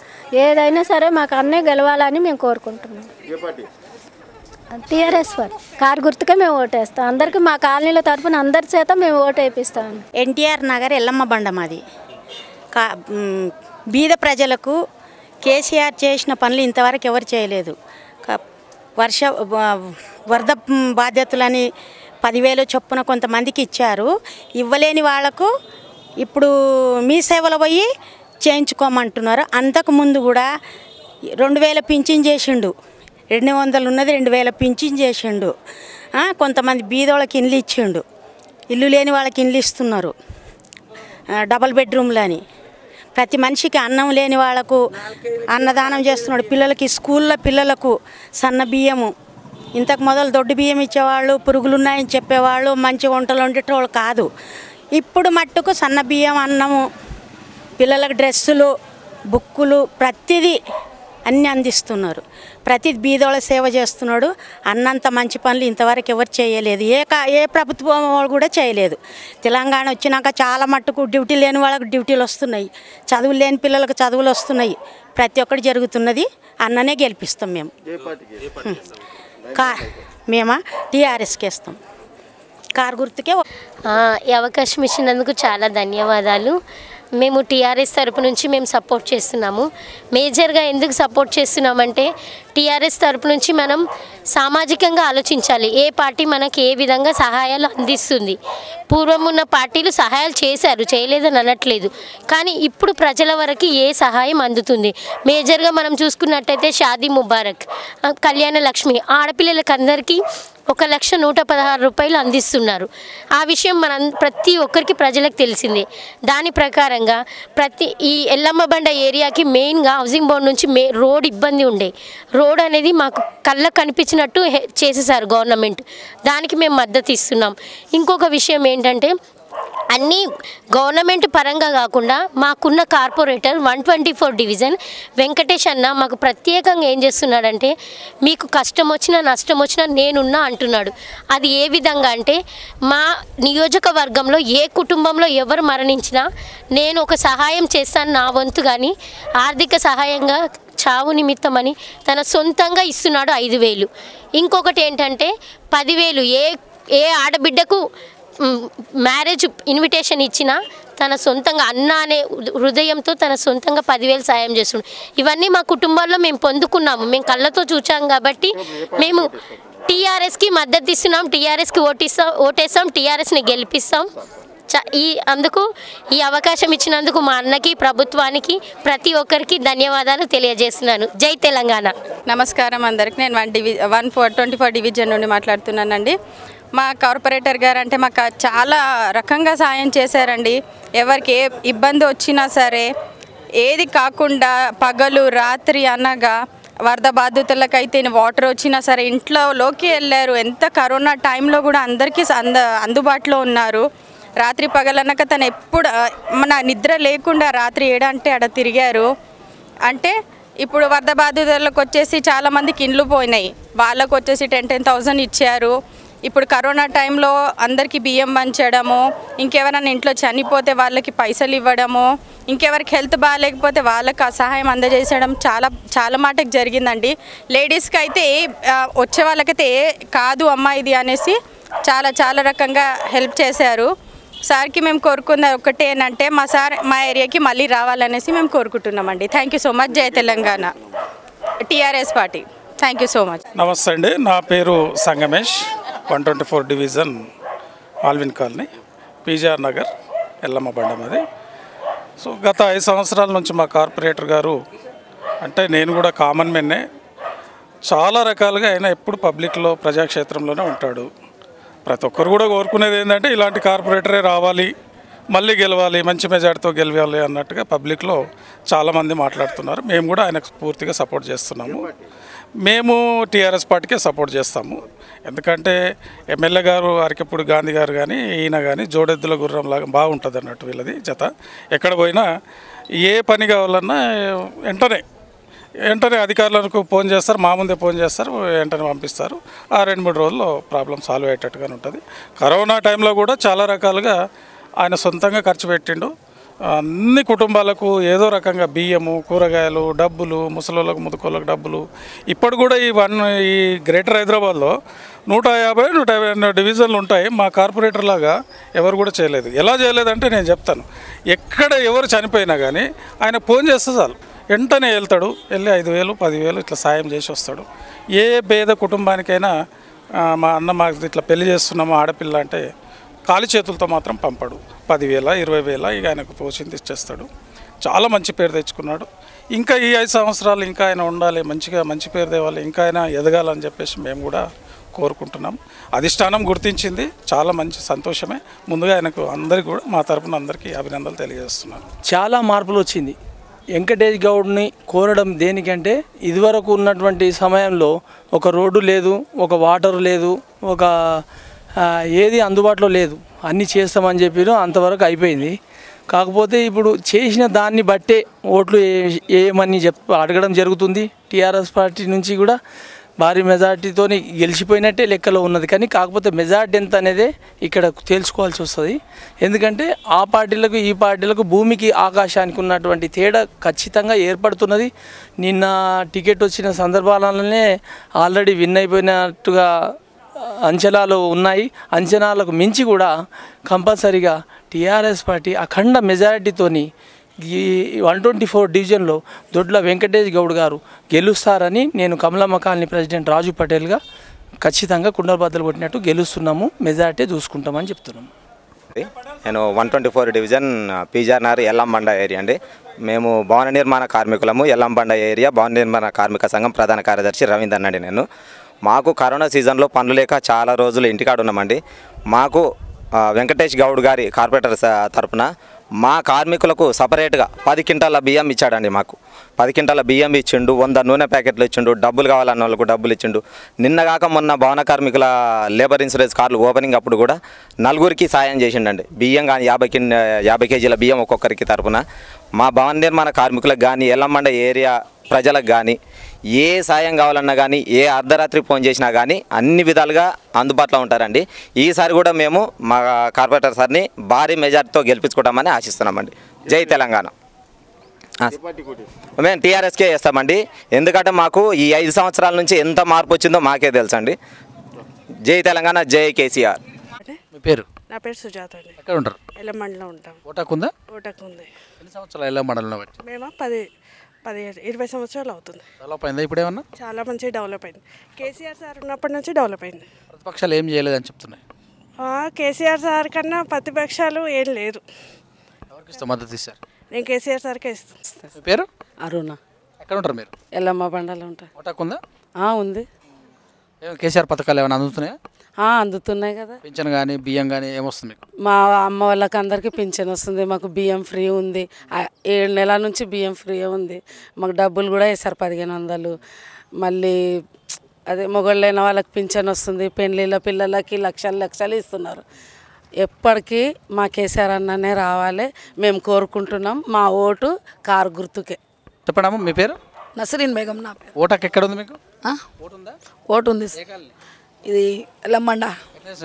ఏదైనా సరే మాకు అన్నే గెలవాలని మేము కోరుకుంటున్నాం. టీఆర్ఎస్ కారు గుర్తుకే మేము ఓటేస్తాం. అందరికీ మా కాలనీల తరఫున అందరి చేత మేము ఓటు వేయిస్తాం. ఎన్టీఆర్ నగర్ ఎల్లమ్మ బండ మాది. బీద ప్రజలకు కేసీఆర్ చేసిన పనులు ఇంతవరకు ఎవరు చేయలేదు. వరద బాధ్యతలని 10,000 చొప్పున కొంతమందికి ఇచ్చారు. ఇవ్వలేని వాళ్లకు ఇప్పుడు మీ సేవలో పోయి చేయించుకోమంటున్నారు. అంతకుముందు కూడా 2,000 పింఛన్ చేసిండు. 200 ఉన్నది 2,000 పింఛన్ చేసిండు. కొంతమంది బీదోళ్ళకి ఇండ్లు ఇచ్చిండు. ఇల్లు లేని వాళ్ళకి ఇండ్లు ఇస్తున్నారు, డబల్ బెడ్రూమ్లని. ప్రతి మనిషికి అన్నం లేని వాళ్ళకు అన్నదానం చేస్తున్నాడు. పిల్లలకి స్కూల్లో పిల్లలకు సన్న బియ్యము, ఇంతకు మొదలు దొడ్డు బియ్యం ఇచ్చేవాళ్ళు, పురుగులు ఉన్నాయని చెప్పేవాళ్ళు, మంచి వంటలు వండేటోళ్ళు కాదు. ఇప్పుడు మట్టుకు సన్న బియ్యం, అన్నము, పిల్లలకు డ్రెస్సులు, బుక్కులు, ప్రతిదీ అన్నీ అందిస్తున్నారు. ప్రతి బీదోళ్ళ సేవ చేస్తున్నాడు. అన్నంత మంచి పనులు ఇంతవరకు ఎవరు చేయలేదు. ఏ ప్రభుత్వం కూడా చేయలేదు. తెలంగాణ వచ్చినాక చాలా మట్టుకు డ్యూటీ లేని వాళ్ళకు డ్యూటీలు వస్తున్నాయి, చదువు లేని పిల్లలకు చదువులు వస్తున్నాయి. ప్రతి ఒక్కటి జరుగుతున్నది. అన్ననే గెలిపిస్తాం మేము. మేమా టీఆర్ఎస్కి వేస్తాం. కారు గుర్తుకే. ఈ అవకాశం ఇచ్చినందుకు చాలా ధన్యవాదాలు. మేము టీఆర్ఎస్ తరపు నుంచి మేము సపోర్ట్ చేస్తున్నాము. మేజర్గా ఎందుకు సపోర్ట్ చేస్తున్నామంటే టీఆర్ఎస్ తరపు నుంచి మనం సామాజికంగా ఆలోచించాలి. ఏ పార్టీ మనకి ఏ విధంగా సహాయాలు అందిస్తుంది. పూర్వం ఉన్న పార్టీలు సహాయాలు చేశారు, చేయలేదని అనట్లేదు, కానీ ఇప్పుడు ప్రజల వరకు ఏ సహాయం అందుతుంది. మేజర్గా మనం చూసుకున్నట్టయితే షాదీ ముబారక్, కళ్యాణ లక్ష్మి, ఆడపిల్లలకు అందరికీ 1,116 రూపాయలు అందిస్తున్నారు. ఆ విషయం ప్రతి ఒక్కరికి ప్రజలకు తెలిసిందే. దాని ప్రకారంగా ఈ ఎల్లమ్మ బండ ఏరియాకి మెయిన్గా హౌసింగ్ బోర్డు నుంచి రోడ్ ఇబ్బంది ఉండే. రోడ్ అనేది మాకు కళ్ళకు కనిపించినట్టు చేసేసారు గవర్నమెంట్. దానికి మేము మద్దతు ఇస్తున్నాం. ఇంకొక విషయం ఏంటంటే అన్నీ గవర్నమెంట్ పరంగా కాకుండా మాకున్న కార్పొరేటర్ 124 డివిజన్ వెంకటేష్ అన్న మాకు ప్రత్యేకంగా ఏం చేస్తున్నాడంటే మీకు కష్టం వచ్చినా నష్టం వచ్చినా నేనున్నా అంటున్నాడు. అది ఏ విధంగా అంటే మా నియోజకవర్గంలో ఏ కుటుంబంలో ఎవరు మరణించినా నేను ఒక సహాయం చేస్తాను నా వంతు, కానీ ఆర్థిక సహాయంగా చావు నిమిత్తమని తన సొంతంగా ఇస్తున్నాడు 5,000. ఇంకొకటి ఏంటంటే 10,000 ఏ ఆడబిడ్డకు మ్యారేజ్ ఇన్విటేషన్ ఇచ్చినా తన సొంతంగా అన్న అనే హృదయంతో తన సొంతంగా 10,000 సాయం చేస్తున్నాడు. ఇవన్నీ మా కుటుంబాల్లో మేము పొందుకున్నాము, మేము కళ్ళతో చూచాం. కాబట్టి మేము టీఆర్ఎస్కి మద్దతు ఇస్తున్నాం, టీఆర్ఎస్కి ఓటేస్తాం, టీఆర్ఎస్ని గెలిపిస్తాం. అందుకు ఈ అవకాశం ఇచ్చినందుకు మా అన్నకి, ప్రభుత్వానికి, ప్రతి ఒక్కరికి ధన్యవాదాలు తెలియజేస్తున్నాను. జై తెలంగాణ. నమస్కారం అందరికి. నేను 124 డివిజన్ నుండి మాట్లాడుతున్నానండి. మా కార్పొరేటర్ గారు అంటే మాకు చాలా రకంగా సాయం చేశారండి. ఎవరికి ఏ ఇబ్బంది వచ్చినా సరే ఏది కాకుండా పగలు రాత్రి అనగా వరద బాధితులకైతే వాటర్ వచ్చినా సరే ఇంట్లోకి వెళ్ళారు. ఎంత కరోనా టైంలో కూడా అందరికీ అందుబాటులో ఉన్నారు. రాత్రి పగలనక తను ఎప్పుడు మన నిద్ర లేకుండా రాత్రి ఏడంటే ఆడ తిరిగారు. అంటే ఇప్పుడు వరద బాధితులకు వచ్చేసి చాలామందికి ఇండ్లు పోయినాయి, వాళ్ళకు వచ్చేసి 10,000 ఇచ్చారు. ఇప్పుడు కరోనా టైంలో అందరికీ బియ్యం పంచడము, ఇంకెవరైనా ఇంట్లో చనిపోతే వాళ్ళకి పైసలు ఇవ్వడము, ఇంకెవరికి హెల్త్ బాగాలేకపోతే వాళ్ళకి ఆ సహాయం అందజేసడం చాలా మాటకు జరిగిందండి. లేడీస్కి అయితే వచ్చే వాళ్ళకైతే కాదు అమ్మా ఇది అనేసి చాలా రకంగా హెల్ప్ చేశారు. సార్కి మేము కోరుకున్నది ఒకటే ఏంటంటే మా ఏరియాకి మళ్ళీ రావాలనేసి మేము కోరుకుంటున్నామండి. Thank you so much. జై Telangana, TRS party. Thank you so much. నమస్తే అండి, నా పేరు Sangamesh, 124 division Allwyn colony, PGR Nagar, Yellamma Banda మాది. సో గత 5 సంవత్సరాల నుంచి మా కార్పొరేటర్ గారు, అంటే నేను కూడా కామన్ మెన్నే, చాలా రకాలుగా ఆయన ఎప్పుడు పబ్లిక్లో ప్రజాక్షేత్రంలోనే ఉంటాడు. ప్రతి ఒక్కరు కూడా కోరుకునేది ఏంటంటే ఇలాంటి కార్పొరేటరే రావాలి, మళ్ళీ గెలవాలి, మంచి మెజార్టీతో గెలవాలి అన్నట్టుగా పబ్లిక్లో చాలామంది మాట్లాడుతున్నారు. మేము కూడా ఆయనకు పూర్తిగా సపోర్ట్ చేస్తున్నాము. మేము టీఆర్ఎస్ పార్టీకే సపోర్ట్ చేస్తాము. ఎందుకంటే ఎమ్మెల్యే గారు అరకెప్పుడు గాంధీ గారు కానీ ఈయన కానీ జోడెద్దుల గుర్రంలాగా బాగుంటుంది అన్నట్టు వీళ్ళది జత. ఎక్కడ పోయినా ఏ పని కావాలన్నా వెంటనే అధికారులకు ఫోన్ చేస్తారు, మా ముందే ఫోన్ చేస్తారు, వెంటనే పంపిస్తారు. ఆ 2-3 రోజుల్లో ప్రాబ్లం సాల్వ్ అయ్యేటట్టుగానే ఉంటుంది. కరోనా టైంలో కూడా చాలా రకాలుగా ఆయన సొంతంగా ఖర్చు పెట్టిండు. అన్ని కుటుంబాలకు ఏదో రకంగా బియ్యము, కూరగాయలు, డబ్బులు, ముసలోళ్ళకు ముదుకోళ్ళకు డబ్బులు. ఇప్పుడు కూడా ఈ గ్రేటర్ హైదరాబాద్లో 150-150 డివిజన్లు ఉంటాయి. మా కార్పొరేటర్ లాగా ఎవరు కూడా చేయలేదు. ఎలా చేయలేదంటే నేను చెప్తాను. ఎక్కడ ఎవరు చనిపోయినా కానీ ఆయన ఫోన్ చేస్తే చాలు, వెంటనే వెళ్తాడు, వెళ్ళి 5,000, 10,000 ఇట్లా సాయం చేసి వస్తాడు. ఏ పేద కుటుంబానికైనా మా అన్న మాకు ఇట్లా పెళ్లి చేస్తున్నాము ఆడపిల్ల అంటే ఖాళీ చేతులతో మాత్రం పంపడు. 10,000, 20,000 ఇక ఆయనకు పోషింది ఇచ్చేస్తాడు. చాలా మంచి పేరు తెచ్చుకున్నాడు. ఇంకా ఈ 5 సంవత్సరాలు ఇంకా ఆయన ఉండాలి, మంచి పేరు తేవాలి, ఇంకా ఆయన ఎదగాలని చెప్పేసి మేము కూడా కోరుకుంటున్నాం. అధిష్టానం గుర్తించింది, చాలా మంచి సంతోషమే. ముందుగా ఆయనకు అందరికీ కూడా మా తరపున అందరికీ అభినందనలు తెలియజేస్తున్నాను. చాలా మార్పులు వచ్చింది. వెంకటేష్ గౌడ్ని కోరడం దేనికంటే ఇదివరకు ఉన్నటువంటి సమయంలో ఒక రోడ్డు లేదు, ఒక వాటర్ లేదు, ఒక ఏది అందుబాటులో లేదు. అన్నీ చేస్తామని చెప్పారు, అంతవరకు అయిపోయింది. కాకపోతే ఇప్పుడు చేసిన దాన్ని బట్టే ఓట్లు వేయమని అడగడం జరుగుతుంది. టీఆర్ఎస్ పార్టీ నుంచి కూడా భారీ మెజార్టీతో గెలిచిపోయినట్టే లెక్కలో ఉన్నది. కానీ కాకపోతే మెజార్టీ ఎంత అనేది ఇక్కడ తేల్చుకోవాల్సి వస్తుంది. ఎందుకంటే ఆ పార్టీలకు ఈ పార్టీలకు భూమికి ఆకాశానికి ఉన్నటువంటి తేడా ఖచ్చితంగా ఏర్పడుతున్నది. నిన్న టికెట్ వచ్చిన సందర్భాలనే ఆల్రెడీ విన్ అయిపోయినట్టుగా అంచనాలు ఉన్నాయి. అంచనాలకు మించి కూడా కంపల్సరీగా టీఆర్ఎస్ పార్టీ అఖండ మెజారిటీతోని ఈ 124 డివిజన్లో దొడ్ల వెంకటేష్ గౌడ్ గారు గెలుస్తారని నేను కమలమ్మ కాలనీ ప్రెసిడెంట్ రాజు పటేల్గా ఖచ్చితంగా కుండల బద్దలు కొట్టినట్టు గెలుస్తున్నాము, మెజారిటీ చూసుకుంటామని చెప్తున్నాము. నేను 124 డివిజన్ పీజార్నగర్ ఎల్లంబండ ఏరియా అండి. మేము భవన నిర్మాణ కార్మికులము. ఎల్లంబండ ఏరియా భవన నిర్మాణ కార్మిక సంఘం ప్రధాన కార్యదర్శి రవీందర్ అండి. నేను మాకు కరోనా సీజన్లో పనులు లేక చాలా రోజులు ఇంటికాడ ఉన్నామండి. మాకు వెంకటేష్ గౌడ్ గారి కార్పొరేటర్ తరపున మా కార్మికులకు సపరేట్గా 10 క్వింటాల బియ్యం ఇచ్చాడండి. మాకు 10 క్వింటాల బియ్యం ఇచ్చిండు, 100 నూనె ప్యాకెట్లు ఇచ్చిండు, డబ్బులు కావాలన్న వాళ్ళకు డబ్బులు ఇచ్చిండు. నిన్నగాక మొన్న భవన కార్మికుల లేబర్ ఇన్సూరెన్స్ కార్డులు ఓపెనింగ్ అప్పుడు కూడా 4గురికి సాయం చేసిండండి. బియ్యం కానీ 50 కేజీల బియ్యం ఒక్కొక్కరికి తరపున మా భవన నిర్మాణ కార్మికులకు కానీ ఎల్లంబండ ఏరియా ప్రజలకు కానీ ఏ సాయం కావాలన్నా కానీ ఏ అర్ధరాత్రి ఫోన్ చేసినా కానీ అన్ని విధాలుగా అందుబాటులో ఉంటారండి. ఈసారి కూడా మేము మా కార్పొరేటర్ సార్ని భారీ మెజార్టీతో గెలిపించుకుంటామని ఆశిస్తున్నామండి. జై తెలంగాణ. మేము టీఆర్ఎస్కే వేస్తామండి. ఎందుకంటే మాకు ఈ 5 సంవత్సరాల నుంచి ఎంత మార్పు వచ్చిందో మాకే తెలుసండి. జై తెలంగాణ, జై కేసీఆర్. మీ పేరు? నా పేరు సుజాత అండి. ఎక్కడ ఉంటారు? ఎల్లమండలో ఉంటాం. ఓటాకు ఉందా? ఓటాకు ఉంది. ఎన్ని సంవత్సరాలు ఎల్లమండలో బట్టి? మేము 20 సంవత్సరాలు అవుతుంది. డెవలప్ అయిందా ఇప్పుడు ఏమన్నా? చాలా మంచిగా డెవలప్ అయింది. కేసీఆర్ సార్ ఉన్నప్పటి నుంచి డెవలప్ అయింది. ప్రతిపక్షాలు ఏం చేయలేదని చెప్తున్నాయి. కేసీఆర్ సార్ కన్నా ప్రతిపక్షాలు ఏం లేదు. ఎవరికి ఇష్టం మద్దతు ఇస్తారు? నేను కేసీఆర్ సార్కే ఇస్తాను. మీ పేరు? అరుణ. ఎక్కడ ఉంటారు మీరు? ఎల్లమ్మ బండలో ఉంటాయి. ఓటాకు ఉందా? ఉంది. కేసీఆర్ పథకాలు ఏమైనా అందుతున్నాయా? అందుతున్నాయి కదా. పింఛన్ కానీ బియ్యం కానీ ఏమొస్తుంది మీకు? మా అమ్మ వాళ్ళకి అందరికీ పింఛన్ వస్తుంది. మాకు బియ్యం ఫ్రీ ఉంది. 7 నెలల నుంచి బియ్యం ఫ్రీ ఉంది. మాకు డబ్బులు కూడా వేస్తారు 1500. మళ్ళీ అదే మొగళ్ళైన వాళ్ళకి పింఛన్ వస్తుంది. పెళ్ళిళ్ళ పిల్లలకి లక్షలు ఇస్తున్నారు. ఎప్పటికీ మా కేసీఆర్ అన్ననే రావాలి మేము కోరుకుంటున్నాం. మా ఓటు కారు గుర్తుకే. చెప్పండి మీ పేరు? నసరీన్ బేగం నా పేరు. ఓటాకు ఎక్కడ ఉంది మీకు? ఓటు ఉంది. ఇది ఎల్లమండ.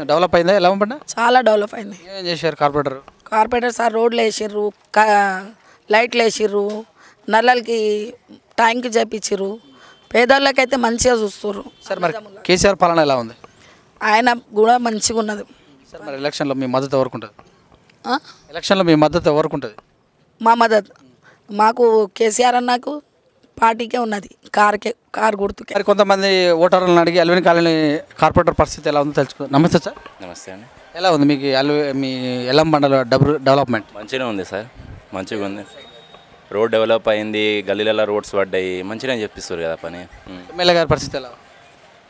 డెవలప్ అయిందా ఎల్లమండ? చాలా డెవలప్ అయింది. ఏం చేశారు కార్పొరేటర్? కార్పొరేటర్ సార్ రోడ్లు వేసిర్రు, లైట్లు వేసిర్రు, నల్లలకి ట్యాంక్ చేపించారు. పేదోళ్ళకైతే మంచిగా చూస్తుర్రు. సార్ మరి కేసీఆర్ పాలన ఎలా ఉంది? ఆయన కూడా మంచిగా ఉన్నది. సార్ మరి ఎలక్షన్లో మీ మద్దతు ఎవరికి ఉంటుంది? ఎలక్షన్లో మీ మద్దతు ఎవరికి ఉంటుంది? మా మద్దతు మాకు కేసీఆర్ అన్నకు పార్టీకే ఉన్నది, కారు గుర్తుకే. మరి కొంతమంది ఓటర్లను అడిగి అల్విని కాలనీ కార్పొరేటర్ పరిస్థితి ఎలా ఉందో తెలుసుకుందాం. నమస్తే సార్. నమస్తే అండి. ఎలా ఉంది మీకు మీ ఎల్లంబండలో డెవలప్మెంట్? మంచిగా ఉంది సార్, మంచిగా ఉంది. రోడ్ డెవలప్ అయింది, గల్లీలలో రోడ్స్ పడ్డాయి, మంచిగా చెప్పిస్తారు కదా పని. ఎమ్మెల్యే గారి పరిస్థితి ఎలా?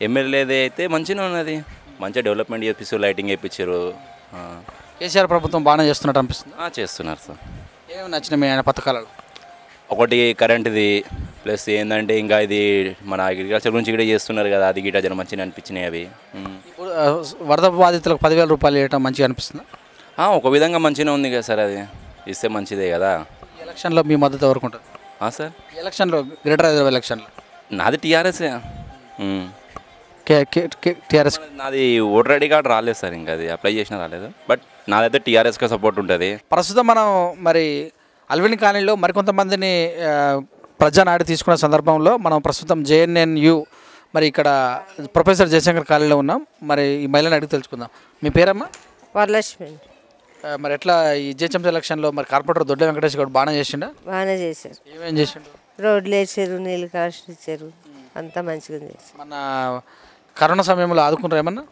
ఎమ్మెల్యేది అయితే మంచిగా ఉన్నది, మంచిగా డెవలప్మెంట్ చేపిస్తారు, లైటింగ్ వేయించారు. కేసీఆర్ ప్రభుత్వం బాగానే చేస్తున్నట్టు అనిపిస్తుంది. చేస్తున్నారు సార్. ఏమి నచ్చినాయి మీ ఆయన పథకాలు? ఒకటి కరెంట్ది, ప్లస్ ఏంటంటే ఇంకా ఇది మన అగ్రికల్చర్ గురించి కూడా చేస్తున్నారు కదా, అది గిట్ట జర మంచిగా అనిపించినాయి అవి. ఇప్పుడు వరద బాధితులకు 10,000 రూపాయలు ఇవ్వడం మంచిగా అనిపిస్తుంది. ఒక విధంగా మంచిగా ఉంది కదా సార్, అది ఇస్తే మంచిదే కదా. ఎలక్షన్లో మీ మద్దతు ఎవరికి ఉంటుంది? సార్ ఎలక్షన్లో గ్రేటర్ హైదరాబాద్ ఎలక్షన్లో నాది టీఆర్ఎస్. టీఆర్ఎస్ నాది ఓటర్ ఐడి కార్డు రాలేదు సార్, ఇంకా అది అప్లై చేసినా రాలేదు. బట్ నాదైతే టీఆర్ఎస్కి సపోర్ట్ ఉంటుంది. ప్రస్తుతం మనం మరి అల్విని కాలనీలో మరికొంతమందిని ప్రజానాడి తీసుకున్న సందర్భంలో మనం ప్రస్తుతం JNNU మరి ఇక్కడ ప్రొఫెసర్ జయశంకర్ కాలనీలో ఉన్నాం. మరి ఈ మహిళని అడిగి తెలుసుకుందాం. మీ పేరమ్మా? వరలక్ష్మి. మరి ఎట్లా ఈ జిహెచ్ఎంసీ ఎలక్షన్లో మరి కార్పొరేటర్ దొడ్ల వెంకటేష్ గౌడ్ బాగానే చేసిండా? బాగానే చేశారు. ఏమేం చేసిండు? రోడ్లు వేసారు, నీళ్ళు కాస్ట్ ఇచ్చారు, అంతా మంచిగా చేశారు. మన కరోనా సమయంలో ఆదుకున్నారు ఏమన్నా?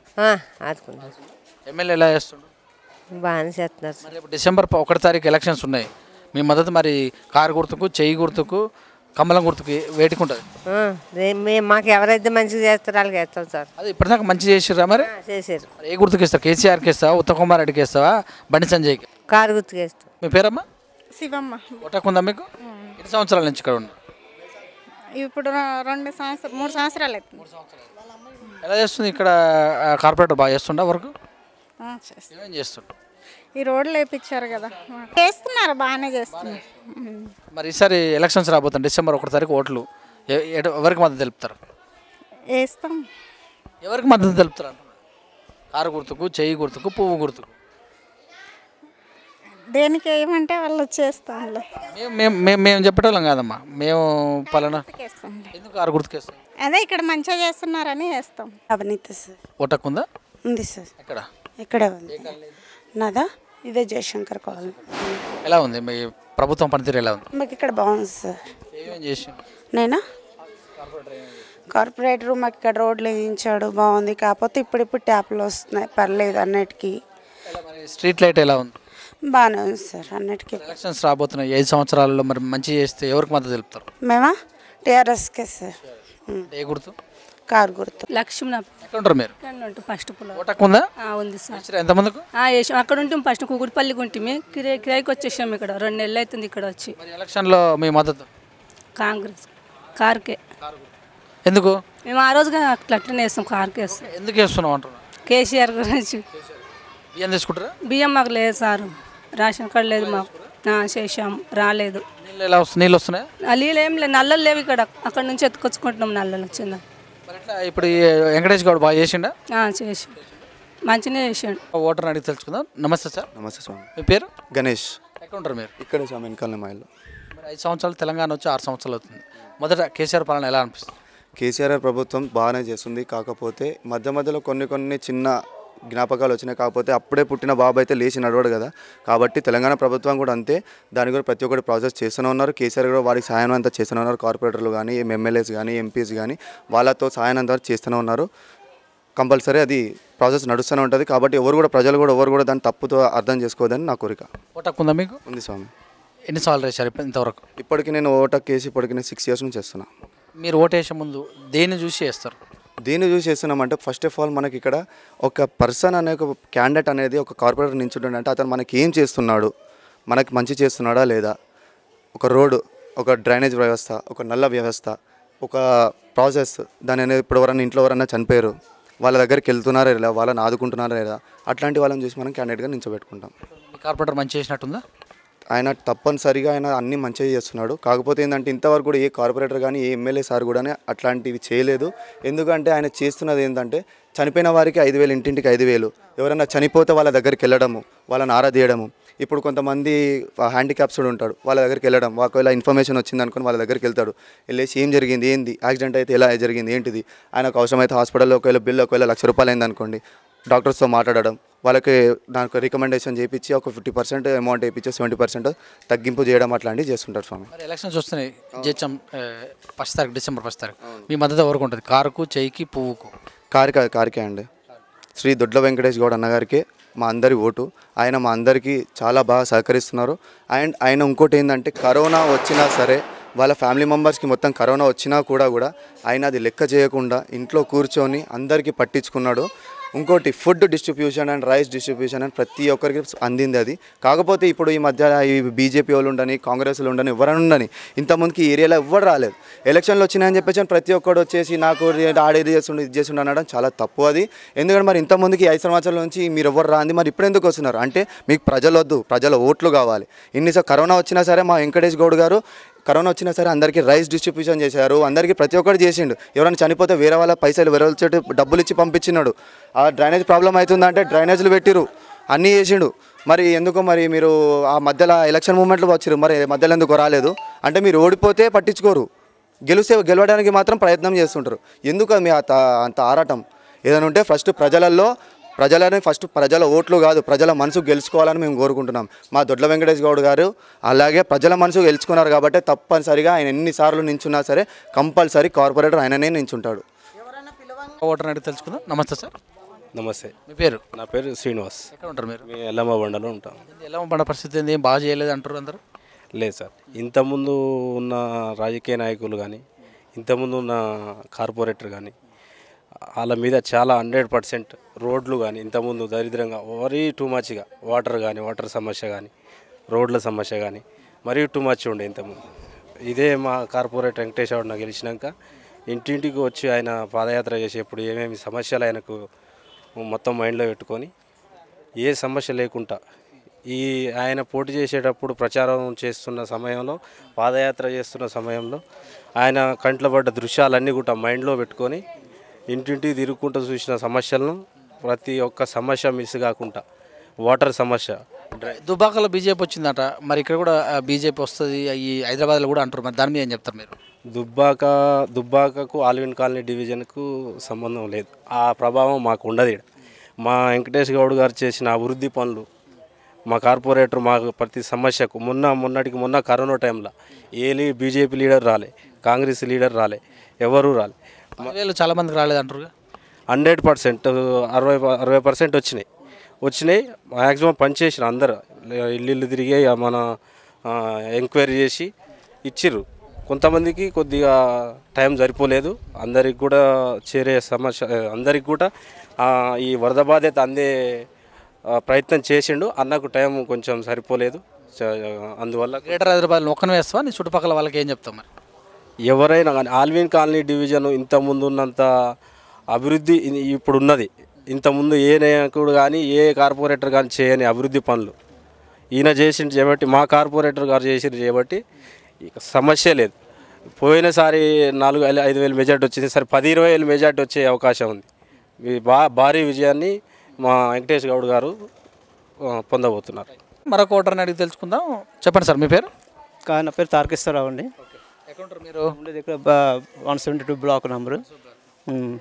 ఆదుకున్నారు. ఎమ్మెల్యే ఎలా చేస్తుండ్రు? బాగానే చేస్తున్నారు. మరి రేపు December 1 తారీఖు ఎలక్షన్స్ ఉన్నాయి. మీ మద్దతు మరి కారు గుర్తుకు, చెయ్యి గుర్తుకు, కమలం గుర్తుకి వేటికి ఉంటుంది. మేము మాకు ఎవరైతే మంచిగా చేస్తారో వాళ్ళకి వేస్తాం సార్. అది ఇప్పటిదాకా మంచి చేసిర్రా మరి? చేశారు. మరి ఏ గుర్తుకి ఇస్తావు? కేసీఆర్కి ఇస్తావా, ఉత్తమ్ కుమార్ రెడ్డికి ఇస్తావా, బండి సంజయ్కి? కారు గుర్తుకు వేస్తాం. మీ పేరమ్మా? శివమ్మ. ఓటకుందా మీకు? ఎన్ని సంవత్సరాల నుంచి ఇక్కడ ఉన్నారు? ఇప్పుడు 2 సంవత్సరాలు 3 సంవత్సరాలు అవుతుంది. ఎలా చేస్తుంది ఇక్కడ కార్పొరేటర్? బాగా చేస్తుండా వర్క్? ఏమేం చేస్తుండ? ఈ రోడ్లు వేయించారు కదా, చేస్తున్నారు, బాగానే చేస్తున్నారు. మరి ఈసారి ఎలక్షన్స్ రాబోతుంది, డిసెంబర్ 1 తారీఖు ఓట్లు. ఎవరికి మద్దతు తెలుపుతారు? వేస్తాం. ఎవరికి మద్దతు తెలుపుతారు అంటున్నారు? కారు గుర్తుకు, చెయ్యి గుర్తుకు, పువ్వు గుర్తుకు? దేనికి ఏమంటే వాళ్ళు చేస్తాంలే. మేము చెప్పేటోళ్ళం కాదమ్మా, మేము పలానా. ఎందుకు కారు గుర్తుకేస్తాం? అదే ఇక్కడ మంచిగా చేస్తున్నారని వేస్తాం. అవినీతి సార్. ఓటకుందా? ఉంది సార్. ఎక్కడ? ఇక్కడే ఉంది. నాదా ఇదే జయశంకర్ కాలనీ. ఎలా ఉంది మీ ప్రభుత్వం పనితీరు? ఎలా ఉంది? మాకు ఇక్కడ బాగుంది సార్. ఏమేం చేసి? నేనా కార్పొరేటర్ మాకు ఇక్కడ రోడ్లు వేయించాడు, బాగుంది. కాకపోతే ఇప్పుడు ట్యాప్లు వస్తున్నాయి, పర్లేదు అన్నిటికీ. స్ట్రీట్ లైట్ ఎలా ఉంది? బాగానే ఉంది సార్ అన్నిటికీ. ఎలక్షన్స్ రాబోతున్నాయి 5 సంవత్సరాలలో, మరి మంచి చేస్తే ఎవరికి మద్దతు తెలుపుతారు? మేమా టీఆర్ఎస్కే సార్. ఏ గుర్తు? కారు గుర్తు. లక్ష్మణ. ఎక్కడ ఉంటారు మీరు? ఫస్ట్ పొలం ఓటకుందా? ఉంది సార్. ఎంతమందికి? వేసాం. అక్కడ ఉంటాం ఫస్ట్ కుకుడిపల్లికి ఉంటుంది, కిరాయికి వచ్చేసాం. ఇక్కడ 2 నెలలు అవుతుంది ఇక్కడ వచ్చి. ఎలక్షన్లో మీ మద్దతు? కాంగ్రెస్ కార్కే. ఎందుకు? మేము ఆ రోజుగా అట్లనే వేస్తాం, కార్కే వేస్తాం. ఎందుకు వేస్తున్నాం అంటున్నాం? కేసీఆర్ గురించి. బియ్యం తీసుకుంటారా? బియ్యం మాకు లేదు సార్, రేషన్ కార్డు లేదు మాకు. చేసాము, రాలేదు. నీళ్ళు ఎలా వస్తుంది? నీళ్ళు వస్తున్నాయి? నీళ్ళు ఏం లేదు, నల్లలు లేవు ఇక్కడ. అక్కడ నుంచి ఎత్తుకొచ్చుకుంటున్నాం నల్లలు వచ్చిందా. ఇప్పుడు వెంకటేష్ గౌడ్ బాగా చేసిండా? చేసి మంచిగా చేసాడు. ఓటర్ అడిగి తెలుసుకుందాం. నమస్తే సార్. నమస్తే స్వామి. మీ పేరు? గణేష్. ఎక్కడ ఉంటారు మీరు? ఇక్కడే స్వామి, వెనకాల మా ఇల్లు. మరి 5 సంవత్సరాలు తెలంగాణ వచ్చి 6 సంవత్సరాలు అవుతుంది. మొదట కేసీఆర్ పాలన ఎలా అనిపిస్తుంది? కేసీఆర్ ప్రభుత్వం బాగానే చేస్తుంది. కాకపోతే మధ్యలో కొన్ని చిన్న జ్ఞాపకాలు వచ్చినాయి. కాకపోతే అప్పుడే పుట్టిన బాబు అయితే లేచి నడవడు కదా. కాబట్టి తెలంగాణ ప్రభుత్వం కూడా అంతే, దాని కూడా ప్రతి ఒక్కటి ప్రాసెస్ చేస్తూనే ఉన్నారు. కేసీఆర్ కూడా వారికి సాయం అంతా చేస్తూనే ఉన్నారు. కార్పొరేటర్లు కానీ, ఎమ్మెల్యేస్ కానీ, ఎంపీస్ కానీ వాళ్ళతో సాయం అంతా చేస్తూనే ఉన్నారు. కంపల్సరీ అది ప్రాసెస్ నడుస్తూనే ఉంటుంది. కాబట్టి ప్రజలు కూడా దాన్ని తప్పుతో అర్థం చేసుకోవద్దని నా కోరిక. ఓటకుందా మీకు? ఉంది స్వామి. ఎన్నిసార్లు వేశారు ఇంతవరకు? ఇప్పటికి నేను ఓటకేసి నేను 6 years నుంచి చేస్తున్నా. మీరు ఓటేసే ముందు దేన్ని చూసి వేస్తారు? దేన్ని చూసి చేస్తున్నామంటే ఫస్ట్ ఆఫ్ ఆల్ మనకి ఇక్కడ ఒక పర్సన్ అనే ఒక క్యాండిడేట్ అనేది ఒక కార్పొరేటర్ నించుంటుందంటే అతను మనకి ఏం చేస్తున్నాడు, మనకి మంచి చేస్తున్నాడా లేదా, ఒక రోడ్డు, ఒక డ్రైనేజ్ వ్యవస్థ, ఒక నల్ల వ్యవస్థ, ఒక ప్రాసెస్ దాని అనేది ఇప్పుడు ఎవరైనా ఇంట్లో ఎవరైనా చనిపోయారు వాళ్ళ దగ్గరికి వెళ్తున్నారా లేదా, వాళ్ళని ఆదుకుంటున్నారా లేదా, అట్లాంటి వాళ్ళని చూసి మనం క్యాండిడేట్గా నించోబెట్టుకుంటాం. కార్పొరేటర్ మంచి చేసినట్టుందా? ఆయన తప్పనిసరిగా ఆయన అన్నీ మంచిగా చేస్తున్నాడు. కాకపోతే ఏంటంటే ఇంతవరకు కూడా ఏ కార్పొరేటర్ కానీ ఏ ఎమ్మెల్యే సార్ కూడా అట్లాంటివి చేయలేదు. ఎందుకంటే ఆయన చేస్తున్నది ఏంటంటే చనిపోయిన వారికి 5,000, ఇంటింటికి 5,000, ఎవరైనా చనిపోతే వాళ్ళ దగ్గరికి వెళ్ళడము, వాళ్ళని ఆరాధీయడము. ఇప్పుడు కొంతమంది హ్యాండిక్యాప్స్ ఉంటాడు, వాళ్ళ దగ్గరికి వెళ్ళడం, ఒకవేళ ఇన్ఫర్మేషన్ వచ్చింది అనుకుని వాళ్ళ దగ్గరికి వెళ్తాడు. వెళ్ళేసి ఏం జరిగింది, ఏంది యాక్సిడెంట్ అయితే ఎలా జరిగింది, ఏంటిది, ఆయనకు అవసరమైతే హాస్పిటల్లో ఒకవేళ బిల్ ఒకవేళ ₹1,00,000 అయింది అనుకోండి, డాక్టర్స్తో మాట్లాడడం, వాళ్ళకి దానికి రికమెండేషన్ చేయించి ఒక 50% అమౌంట్ వేయించి 70% తగ్గింపు చేయడం అట్లాంటివి చేస్తుంటారు స్వామి. మరి ఎలక్షన్స్ వస్తున్నాయి, డిసెంబర్ 1 తారీఖు. మీ మద్దతు ఎవరికి ఉంటుంది? కారుకు, చెయ్యికి, పువ్వుకు? కారుకే అండి. శ్రీ దొడ్ల వెంకటేష్ గౌడ్ అన్నగారికి మా అందరి ఓటు. ఆయన మా అందరికీ చాలా బాగా సహకరిస్తున్నారు. అండ్ ఆయన ఇంకోటి ఏంటంటే కరోనా వచ్చినా సరే వాళ్ళ ఫ్యామిలీ మెంబర్స్కి మొత్తం కరోనా వచ్చినా కూడా ఆయన అది లెక్క చేయకుండా ఇంట్లో కూర్చొని అందరికీ పట్టించుకున్నాడు. ఇంకోటి food distribution and rice distribution అని ప్రతి ఒక్కరికి అందింది అది. కాకపోతే ఇప్పుడు ఈ మధ్య ఈ బీజేపీ వాళ్ళు ఉండని, కాంగ్రెస్లు ఉండని, ఎవరైనా ఉండని, ఇంతమందికి ఈ ఏరియాలో ఎవ్వరు రాలేదు. ఎలక్షన్లు వచ్చినాయని చెప్పేసి ప్రతి ఒక్కడు వచ్చేసి నాకు ఆడేది చేస్తుండే ఇది చేస్తుండే అనడం చాలా తప్పు అది. ఎందుకంటే మరి ఇంతమందికి 5 సంవత్సరాల నుంచి మీరు ఎవరు రాంది, మరి ఇప్పుడు ఎందుకు వస్తున్నారు అంటే మీకు ప్రజలు వద్దు, ప్రజల ఓట్లు కావాలి. ఇన్నిసార్లు కరోనా వచ్చినా సరే మా వెంకటేష్ గౌడ్ గారు కరోనా వచ్చినా సరే అందరికీ రైస్ డిస్ట్రిబ్యూషన్ చేశారు, అందరికీ ప్రతి ఒక్కటి చేసిండు. ఎవరైనా చనిపోతే వేరే వాళ్ళ పైసలు వేరే వాళ్ళ చెట్టు డబ్బులు ఇచ్చి పంపించినాడు. ఆ డ్రైనేజ్ ప్రాబ్లం అవుతుందంటే డ్రైనేజ్లు పెట్టిరు, అన్నీ చేసిండు. మరి ఎందుకు మరి మీరు ఆ మధ్యలో ఎలక్షన్ మూమెంట్లో వచ్చారు, మరి మధ్యలో ఎందుకు రాలేదు అంటే మీరు ఓడిపోతే పట్టించుకోరు, గెలవడానికి మాత్రం ప్రయత్నం చేస్తుంటారు. ఎందుకు మీ అంత ఆరాటం? ఏదైనా ఉంటే ఫస్ట్ ప్రజల ఓట్లు కాదు, ప్రజల మనసు గెలుచుకోవాలని మేము కోరుకుంటున్నాం. మా దొడ్ల వెంకటేష్ గౌడ్ గారు అలాగే ప్రజల మనసు గెలుచుకున్నారు కాబట్టి తప్పనిసరిగా ఆయన ఎన్నిసార్లు నించున్నా సరే కంపల్సరీ కార్పొరేటర్ ఆయననే నించుంటాడు. ఓటర్ అడిగి తెలుసుకుందాం. నమస్తే సార్. నమస్తే. మీ పేరు? నా పేరు శ్రీనివాస్. ఎక్కడ ఉంటారు మీరు? ఎల్లమ్మ బండలో ఉంటాం. ఎల్లమ్మ బండ పరిస్థితి ఏంది? ఏం బాగా చేయలేదు అంటారు అందరూ. లేదు సార్. ఇంతకుముందు ఉన్న రాజకీయ నాయకులు కానీ, ఇంతకుముందు ఉన్న కార్పొరేటర్ కానీ వాళ్ళ మీద చాలా 100% రోడ్లు కానీ ఇంతకుముందు దరిద్రంగా మరీ టూ మచ్గా వాటర్ సమస్య కానీ రోడ్ల సమస్య కానీ మరీ టూ మచ్ ఉండే ఇంతకుముందు. ఇదే మా కార్పొరేటర్ వెంకటేష్ గౌడ్ గెలిచినాక ఇంటింటికి వచ్చి ఆయన పాదయాత్ర చేసేప్పుడు ఏమేమి సమస్యలు ఆయనకు మొత్తం మైండ్లో పెట్టుకొని ఏ సమస్య లేకుండా ఆయన పోటీ చేసేటప్పుడు ప్రచారం చేస్తున్న సమయంలో పాదయాత్ర చేస్తున్న సమయంలో ఆయన కంట్లో పడ్డ దృశ్యాలన్నీ కూడా మైండ్లో పెట్టుకొని ఇంటింటికి తిరుగుకుంటూ చూసిన సమస్యలను ప్రతి ఒక్క సమస్య మిస్ కాకుండా వాటర్ సమస్య దుబ్బాకలో బీజేపీ వచ్చిందట, మరి ఇక్కడ కూడా బీజేపీ వస్తుంది ఈ హైదరాబాద్లో కూడా అంటారు, మరి దాని మీద ఏం చెప్తారు మీరు? దుబ్బాకకు ఆల్విన్ కాలనీ డివిజన్కు సంబంధం లేదు. ఆ ప్రభావం మాకు ఉండదు. మా వెంకటేష్ గౌడ్ గారు చేసిన అభివృద్ధి పనులు మా కార్పొరేటర్ మాకు ప్రతి సమస్యకు మొన్న కరోనా టైంలో బీజేపీ లీడర్ రాలే, కాంగ్రెస్ లీడర్ రాలే, ఎవరు రాలే. చాలా మందికి రాలేదంటారు. 100% 60% వచ్చినాయి. మ్యాక్సిమం పనిచేసిన అందరు ఇల్లు తిరిగి మన ఎంక్వైరీ చేసి ఇచ్చిర్రు. కొంతమందికి కొద్దిగా టైం సరిపోలేదు. అందరికి కూడా చేరే సమస్య, అందరికి కూడా ఈ వరద బాధ్యత అందే ప్రయత్నం చేసిండు. అన్నకు టైం కొంచెం సరిపోలేదు. అందువల్ల గ్రేటర్ హైదరాబాద్లో ఒక్కనే వేస్తావా, నీ చుట్టుపక్కల వాళ్ళకి ఏం చెప్తాం మరి? ఎవరైనా కానీ ఆల్విన్ కాలనీ డివిజన్ ఇంతకుముందు ఉన్నంత అభివృద్ధి ఇప్పుడు ఉన్నది. ఇంతకుముందు ఏ నాయకుడు కానీ ఏ కార్పొరేటర్ కానీ చేయని అభివృద్ధి పనులు ఈయన చేసింది చేయబట్టి, మా కార్పొరేటర్ గారు చేసింది చేయబట్టి సమస్య లేదు. పోయినసారి 4-5 మెజార్టీ వచ్చింది, సరే 10-20 మెజార్టీ వచ్చే అవకాశం ఉంది. భారీ విజయాన్ని మా వెంకటేష్ గౌడ్ గారు పొందబోతున్నారు. మరొక ఓటర్ని అడిగి తెలుసుకుందాం. చెప్పండి సార్, మీ పేరు? నా పేరు తారకేశ్వరరావు అండి. ఎక్కడుంటారు మీరు? ఉండేది ఇక్కడ 172 బ్లాక్ నెంబరు.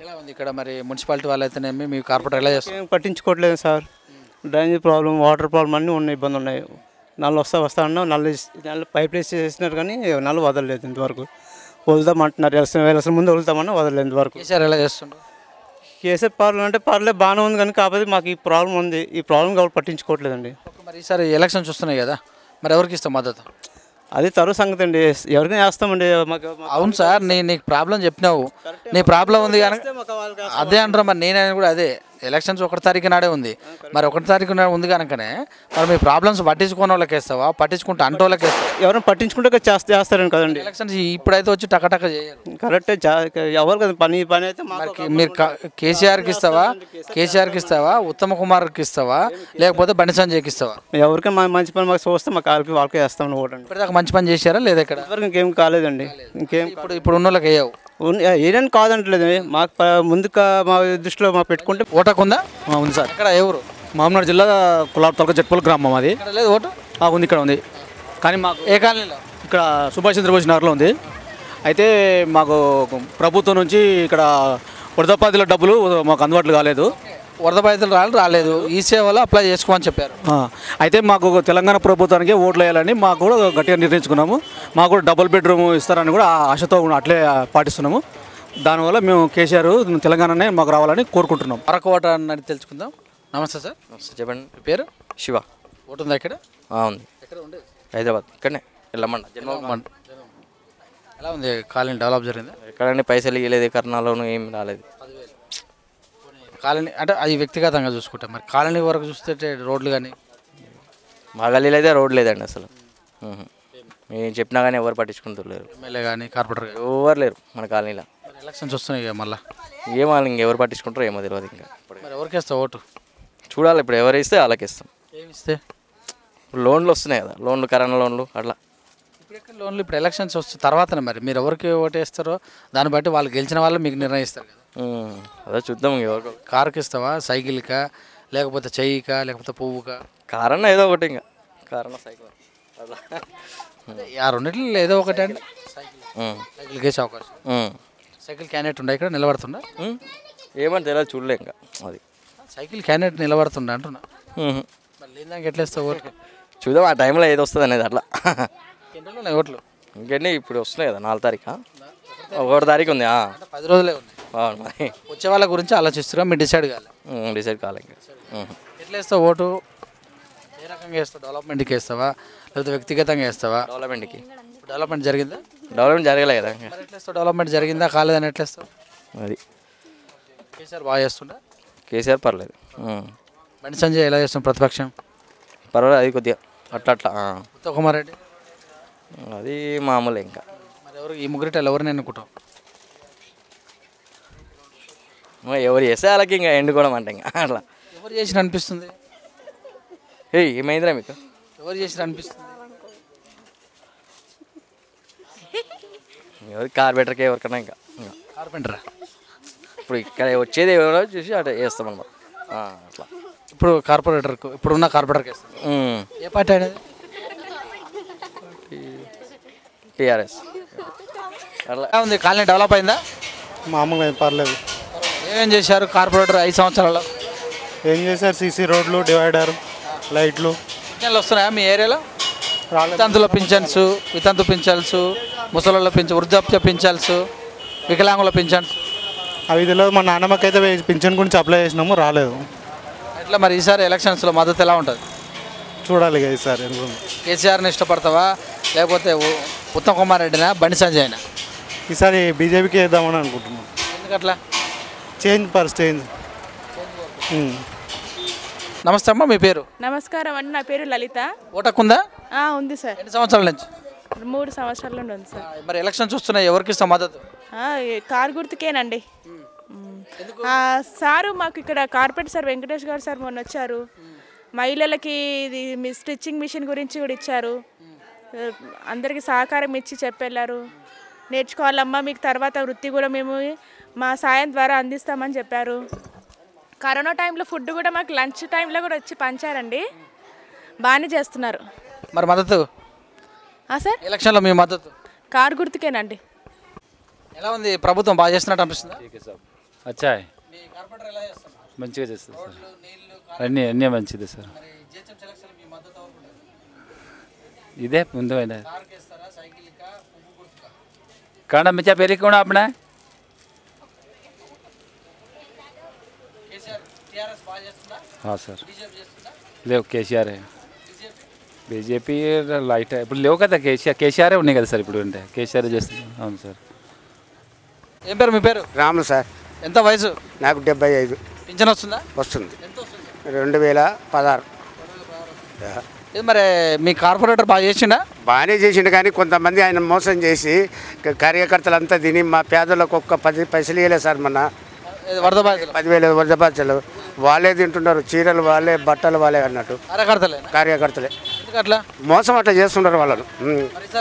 ఎలా ఉంది ఇక్కడ మరి మున్సిపాలిటీ వాళ్ళు అయితేనేమి మీ కార్పొరేటర్ ఎలా చేస్తారు? ఏం పట్టించుకోవట్లేదు sir. Drainage problem, water problem అన్నీ ఉన్నాయి, ఇబ్బంది ఉన్నాయి. నల్లు వస్తా అన్నా నల్లు పైప్ వేసి చేసినారు కానీ నల్లు వదలలేదు ఇంతవరకు. వదులుతామంటున్నారు, వెళ్ళసిన ముందు వదులుతామన్నా వదలలేదు ఇంతవరకు. కేసీఆర్ ఎలా చేస్తుండ్రు? కేసీఆర్ పాలన అంటే పర్లేదు బాగానే ఉంది కానీ కాకపోతే మాకు ఈ ప్రాబ్లం ఉంది. ఈ ప్రాబ్లం కాబట్టి పట్టించుకోవట్లేదండి. మరి ఈసారి ఎలక్షన్స్ వస్తున్నాయి కదా, మరి ఎవరికి ఇస్తాం మద్దతు? అది తరువు సంగతి అండి, ఎవరికైనా చేస్తామండి. అవును సార్, నీకు ప్రాబ్లం చెప్పినావు, నీ ప్రాబ్లం ఉంది కానీ అదే అంటారా. మరి నేనైనా కూడా అదే, ఎలక్షన్స్ 1 తారీఖు నాడే ఉంది, మరి 1 తారీఖు నాడు ఉంది కనుకనే మరి మీ ప్రాబ్లమ్స్ పట్టించుకునే వాళ్ళకి వేస్తావా, పట్టించుకుంటే అంటే వాళ్ళకి వేస్తావా? ఎవరైనా పట్టించుకుంటే చేస్తారని కదండి. ఎలక్షన్స్ ఇప్పుడైతే వచ్చి టకటక చేయరు. కరెక్టే, ఎవరు కదా పని అయితే మీరు కేసీఆర్కి ఇస్తావా, ఉత్తమ కుమార్కి ఇస్తావా, లేకపోతే బండి సంజయ్కి ఇస్తావా? ఎవరికి మంచి పని మాకు చూస్తే మా కాళ్ళకి వాళ్ళకే వేస్తామని ఓటండి. ఇప్పటిదాకా మంచి పని చేశారా లేదా? ఇక్కడ ఇంకేం కాలేదండి. ఇంకేం ఇప్పుడు ఉన్న వాళ్ళకి వేయవు. ఏదైనా కాదంటలేదు, మాకు ముందుగా మా దృష్టిలో మా పెట్టుకుంటే. ఓటకు ఉందా? ఉంది సార్. ఇక్కడ ఎవరు? మామనాడు జిల్లా కులాబ్ తాలూకా జట్పల్ గ్రామం అది. లేదు ఓటు ఉంది, ఇక్కడ ఉంది. కానీ మాకు ఏ కాలనీలో? ఇక్కడ సుభాష్ చంద్రబోస్ నగర్లో ఉంది. అయితే మాకు ప్రభుత్వం నుంచి ఇక్కడ వరద బాధితుల డబ్బులు మాకు అందుబాటులో కాలేదు. వరద బాధితులు రాలేదు, ఈ సేవలో అప్లై చేసుకోమని చెప్పారు. అయితే మాకు తెలంగాణ ప్రభుత్వానికి ఓట్లు వేయాలని మాకు కూడా గట్టిగా నిర్ణయించుకున్నాము. మాకు కూడా డబుల్ బెడ్రూమ్ ఇస్తారని కూడా ఆశతో అట్లే పాటిస్తున్నాము. దానివల్ల మేము కేసీఆర్ తెలంగాణనే మాకు రావాలని కోరుకుంటున్నాం. మరొక ఓటర్ అని తెలుసుకుందాం. నమస్తే సార్. చెప్పండి. మీ పేరు? శివ. ఓటు ఉందా ఇక్కడ? ఉంది. హైదరాబాద్ ఇక్కడనే ఎల్లమండ జన్మమండ. ఎలా ఉంది కాలనీ? డెవలప్ జరిగిందా? ఎక్కడనే పైసలు ఇవ్వలేదు, కర్ణాలోనూ ఏం రాలేదు. కాలనీ అంటే అది వ్యక్తిగతంగా చూసుకుంటాం, మరి కాలనీ వరకు చూస్తే రోడ్లు కానీ మా గల్లీలో అయితే రోడ్ లేదండి అసలు. మేము చెప్పినా కానీ ఎవరు పట్టించుకుంటలేరు. ఎమ్మెల్యే కానీ కార్పొరేటర్ ఎవరు లేరు మన కాలనీలో. ఎలక్షన్స్ వస్తున్నాయి కదా మళ్ళీ, ఏమో ఇంకెవరు పట్టించుకుంటారో ఏమో తెలియదు. ఇంకా మరి ఎవరికి వేస్తావు ఓటు? చూడాలి, ఇప్పుడు ఎవరు ఇస్తే వాళ్ళకి ఇస్తాం. ఏమి ఇస్తే? ఇప్పుడు లోన్లు వస్తున్నాయి కదా, లోన్లు, కరోనా లోన్లు అట్లా. ఇప్పుడు లోన్లు ఇప్పుడు ఎలక్షన్స్ వస్తే తర్వాతనే మరి మీరు ఎవరికి ఓటు వేస్తారో దాన్ని బట్టి వాళ్ళు గెలిచిన వాళ్ళు మీకు నిర్ణయిస్తారు కదా. అదే చూద్దాం. ఎవరికి కారుకి ఇస్తావా, సైకిల్కా, లేకపోతే చెయ్యికా, లేకపోతే పువ్వుకా? కారన్నా ఏదో ఒకటి, ఇంకా కారన్నా సైకిల్ అలా ఆ రెండింటిలో ఏదో ఒకటి అండి. సైకిల్కి వేసే అవకాశం. సైకిల్ క్యాండిడేట్ ఉండే ఇక్కడ నిలబడుతుండా? ఏమని తెలియదు, చూడలే ఇంకా. అది సైకిల్ క్యాండిడేట్ నిలబడుతుండే అంటున్నా. మళ్ళీ దానికి ఎట్లా వేస్తావు ఓటు? చూద్దాం ఆ టైంలో ఏది వస్తుంది అనేది. అట్లా ఎన్ని రోజులు ఉన్నాయి ఓట్లు? ఇంకెన్ని ఇప్పుడు వస్తున్నాయి కదా, 4 తారీఖు 1 తారీఖు ఉంది. 10 రోజులే ఉన్నాయి. అవును, మరి వచ్చే వాళ్ళ గురించి ఆలోచిస్తున్నా, మీరు డిసైడ్ కాలే? డిసైడ్ కాలే ఇంకా. ఎట్లా వేస్తావు ఓటు? ఏ రకంగా వేస్తావు? డెవలప్మెంట్కి వేస్తావా లేకపోతే వ్యక్తిగతంగా వేస్తావా? డెవలప్మెంట్కి. డెవలప్మెంట్ జరిగిందా? డెవలప్మెంట్ జరగలే కదా. మరి ఎట్లా వేస్తావు? డెవలప్మెంట్ జరిగిందా కాలేదని ఎట్లా వేస్తావు? అది కేసీఆర్ బాగా చేస్తుందా? కేసీఆర్ పర్లేదు. బండి సంజయ్ ఎలా చేస్తుంది ప్రతిపక్షం? పర్వాలేదు, అది కొద్దిగా అట్లా ఉత్తమ్ కుమార్ రెడ్డి అది మామూలే. ఇంకా మరి ఎవరు ఈ ముగ్గురిటలు ఎవరిని ఎన్నుకుంటావు? ఎవరు చేస్తే వాళ్ళకి ఇంకా ఎండుకోవడం అంటే ఇంకా అట్లా. ఎవరు చేసిన అనిపిస్తుంది? ఏమైందిరా మీకు? ఎవరు చేసిన అనిపిస్తుంది? ఎవరు కార్పొరేటర్కి ఎవరికన్నా ఇంకా కార్పెంటరా? ఇప్పుడు ఇక్కడ వచ్చేది ఎవరో చూసి అట్లా వేస్తామన్నమాట అట్లా. ఇప్పుడు కార్పొరేటర్కు ఇప్పుడున్న కార్పొరేటర్కి వేస్తాం. ఏ పార్టీ అనేది? టీఆర్ఎస్. అట్లా ఉంది. కాలనీ డెవలప్ అయిందా? మామూలుగా పర్లేదు. ఏమేం చేశారు కార్పొరేటర్ 5 సంవత్సరాల్లో? ఏం చేశారు? సీసీ రోడ్లు, డివైడర్, లైట్లు. పింఛన్లు వస్తున్నాయా మీ ఏరియాలో? వితంతుల పింఛన్స్, వితంతు పింఛన్స్, ముసలోళ్ళ పింఛన్, వృద్ధాప్య పింఛన్స్, వికలాంగుల పింఛన్స్ అవి తెలియదు. మా నాన్నమ్మకైతే పింఛన్ గురించి అప్లై చేసినాము, రాలేదు. ఎట్లా మరి ఈసారి ఎలక్షన్స్లో మద్దతు ఎలా ఉంటుంది? చూడాలి కదా ఈసారి. కేసీఆర్ని ఇష్టపడతావా లేకపోతే ఉత్తమ్ కుమార్ రెడ్డినా బండి సంజయ్నా? ఈసారి బీజేపీకి వేద్దామని అనుకుంటున్నాం. ఎందుకట్లా? Change change. నమస్తే అమ్మ, మీ పేరు? నమస్కారం అండి, నా పేరు లలిత. ఓటకుందా? ఉంది సార్. ఎన్ని సంవత్సరాల నుంచి? 3 సంవత్సరాల నుండి ఉంది సార్. మరి ఎలక్షన్ చూస్తున్నాయి, ఎవరికి ఇస్తాం మద్దతు? కారు గుర్తుకేనండి. సారు మాకు ఇక్కడ కార్పొరేట్ సార్ వెంకటేష్ గారు సార్ మొన్న వచ్చారు. మహిళలకి ఇది స్టిచ్చింగ్ మిషన్ గురించి కూడా ఇచ్చారు. అందరికీ సహకారం ఇచ్చి చెప్పెళ్ళారు. నేర్చుకోవాలమ్మా, మీకు తర్వాత వృత్తి కూడా మేము మా సాయం ద్వారా అందిస్తామని చెప్పారు. కరోనా టైంలో ఫుడ్ కూడా మాకు లంచ్ టైంలో కూడా వచ్చి పంచారండి. బాగానే చేస్తున్నారు. మరి మద్దతు సార్ ఎలక్షన్లో మీ మద్దతు? కారు గుర్తుకేనండి. ఎలా ఉంది? ప్రభుత్వం బాగా చేస్తున్నట్టు అనిపిస్తుందా? అచ్చా మంచిగా చేస్తుంది సార్. అన్నీ మంచిది సార్. ఇదే ముందు कांडा मिर्चा पेरी कौन आपने हाँ सर ले केसीआर है बीजेपी लाइट है ఇప్పుడు లేవు కదా కేసీఆర్ ఉన్నాయి కదా సార్ ఇప్పుడు అంటే కేసీఆర్ చేస్తుంది. అవును సార్. ఏం పేరు మీ పేరు? రాములు సార్. ఎంత వయసు? నాకు 75. పింఛన్ వస్తుందా? వస్తుంది. 2016. ఇది మరి మీ కార్పొరేటర్ బాగా చేసిండా? బాగానే చేసిండు, కానీ కొంతమంది ఆయన మోసం చేసి కార్యకర్తలంతా తిని మా పేదలకు ఒక్క 10 పైసలు ఇవ్వలేదు సార్. మొన్న 10,000 వరద బాధ్యతలు వాళ్ళే తింటున్నారు. చీరలు వాళ్ళే, బట్టలు వాళ్ళే అన్నట్టు కార్యకర్తలే. అట్లా మోసం అట్లా చేస్తున్నారు వాళ్ళను.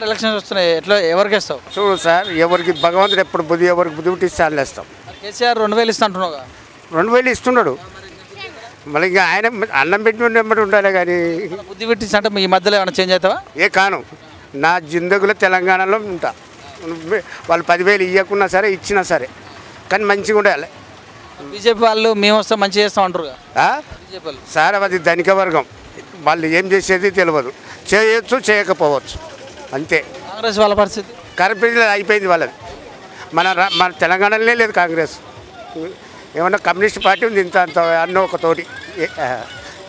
ఎలక్షన్స్ వస్తున్నాయి, ఎట్లా ఎవరికి ఇస్తావు? చూడు సార్, ఎవరికి భగవంతుడు ఎప్పుడు బుద్ధి, ఎవరికి బుద్ధి పుట్టిస్తే వాళ్ళు ఇస్తాం. కేసీఆర్ 2,000 ఇస్తా అంటున్నావు. 2,000 ఇస్తున్నాడు. మళ్ళీ ఇంకా ఆయన అన్నం పెట్టి నెమ్మటి ఉండాలి, కానీ బుద్ధి పెట్టించి అంటే ఈ మధ్యలో ఏమైనా చేంజ్ అవుతావా? ఏ కాను, నా జిందగీలో తెలంగాణలో ఉంటా. వాళ్ళు 10,000 ఇవ్వకున్నా సరే, ఇచ్చినా సరే, కానీ మంచిగా ఉండాలి. బీజేపీ వాళ్ళు మేము వస్తే మంచిగా చేస్తాం అంటారు సార్. అది ధనిక వర్గం, వాళ్ళు ఏం చేసేది తెలియదు. చేయొచ్చు, చేయకపోవచ్చు, అంతే. కాంగ్రెస్ వాళ్ళ పరిస్థితి కరెక్ట్ అయిపోయింది వాళ్ళది. మన తెలంగాణలోనే లేదు కాంగ్రెస్. ఏమన్నా కమ్యూనిస్ట్ పార్టీ ఉంది, ఇంత అంత అన్న ఒక తోటి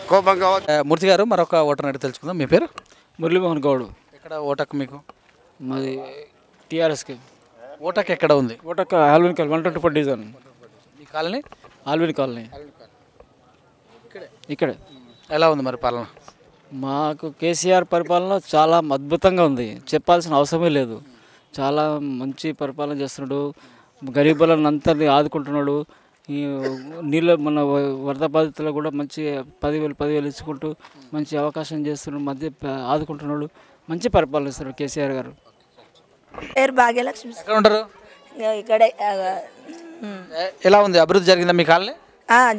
కోపంగా. మూర్తి గారు, మరొక ఓటర్ అడిగి తెలుసుకుందాం. మీ పేరు? మురళీమోహన్ గౌడ్. ఎక్కడ ఓటక్ మీకు? మాది టీఆర్ఎస్కి. ఓటక్ ఎక్కడ ఉంది? ఓటక్ ఆల్విన్ కాలనీ 124 డివిజన్. ఈ కాలనీ ఆల్విన్ కాలనీ ఇక్కడే. ఎలా ఉంది మరి పాలన? మాకు కేసీఆర్ పరిపాలన చాలా అద్భుతంగా ఉంది, చెప్పాల్సిన అవసరమే లేదు. చాలా మంచి పరిపాలన చేస్తున్నాడు. గరీబులను అందరినీ ఆదుకుంటున్నాడు. ఈ నీళ్ళ మన వరద బాధితులు కూడా మంచి 10,000 ఇచ్చుకుంటూ మంచి అవకాశం చేస్తున్నాడు, మధ్య ఆదుకుంటున్నాడు. మంచి పరిపాలన ఇస్తున్నాడు కేసీఆర్ గారు. పేరు భాగ్యలక్ష్మి. ఎక్కడ ఉంటారు? ఇక్కడే. ఎలా ఉంది? అభివృద్ధి జరిగిందా మీ కాలనీ?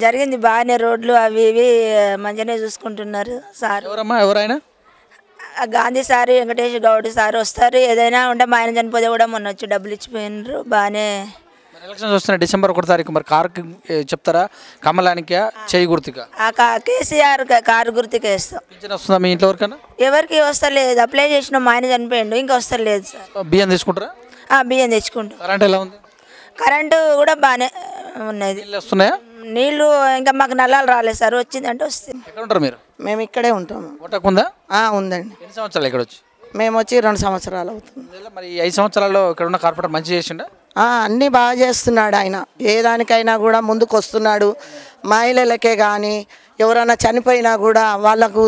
జరిగింది బాగానే. రోడ్లు అవి ఇవి మంచిగానే చూసుకుంటున్నారు సార్. ఎవరమ్మా? ఎవరైనా? గాంధీ సార్, వెంకటేష్ గౌడ్ సార్ వస్తారు. ఏదైనా ఉంటే మా ఆయన చనిపోతే కూడా మొన్న వచ్చి డబ్బులు ఇచ్చిపోయినారు. బాగానే. ఎలక్షన్స్ వస్తున్నాయి డిసెంబర్ 1 తారీఖు. మరి కారుకి చెప్తారా, కమలానికి, చేయి గుర్తుగా? కేసీఆర్ కారు గుర్తుకే ఇస్తాం. పింఛన్ వస్తుందా మీ ఇంట్లో ఎవరికైనా? ఎవరికి వస్తలేదు. అప్లై చేసిన మా ఆయన చనిపోయిండు, ఇంకా వస్తలేదు సార్. బియ్యం తీసుకుంటారా? బియ్యం తెచ్చుకుంటాం. కరెంట్ ఎలా ఉంది? కరెంటు కూడా బాగానే ఉన్నది. వస్తున్నాయా? నీళ్ళు ఇంకా మాకు నల్లాలు రాలేదు సార్, వచ్చిందంటే వస్తుంది. ఎక్కడ ఉంటారు మీరు? మేము ఇక్కడే ఉంటాము. ఓటకుందా? ఉందండి. ఎన్ని సంవత్సరాలు ఇక్కడ వచ్చి? మేము వచ్చి 2 సంవత్సరాలు అవుతుంది. మరి ఈ 5 సంవత్సరాల్లో ఇక్కడ ఉన్న కార్పొరేటర్ మంచి చేసిండా? అన్నీ బాగా చేస్తున్నాడు ఆయన. ఏ దానికైనా కూడా ముందుకు వస్తున్నాడు. మహిళలకే కానీ ఎవరైనా చనిపోయినా కూడా వాళ్ళకు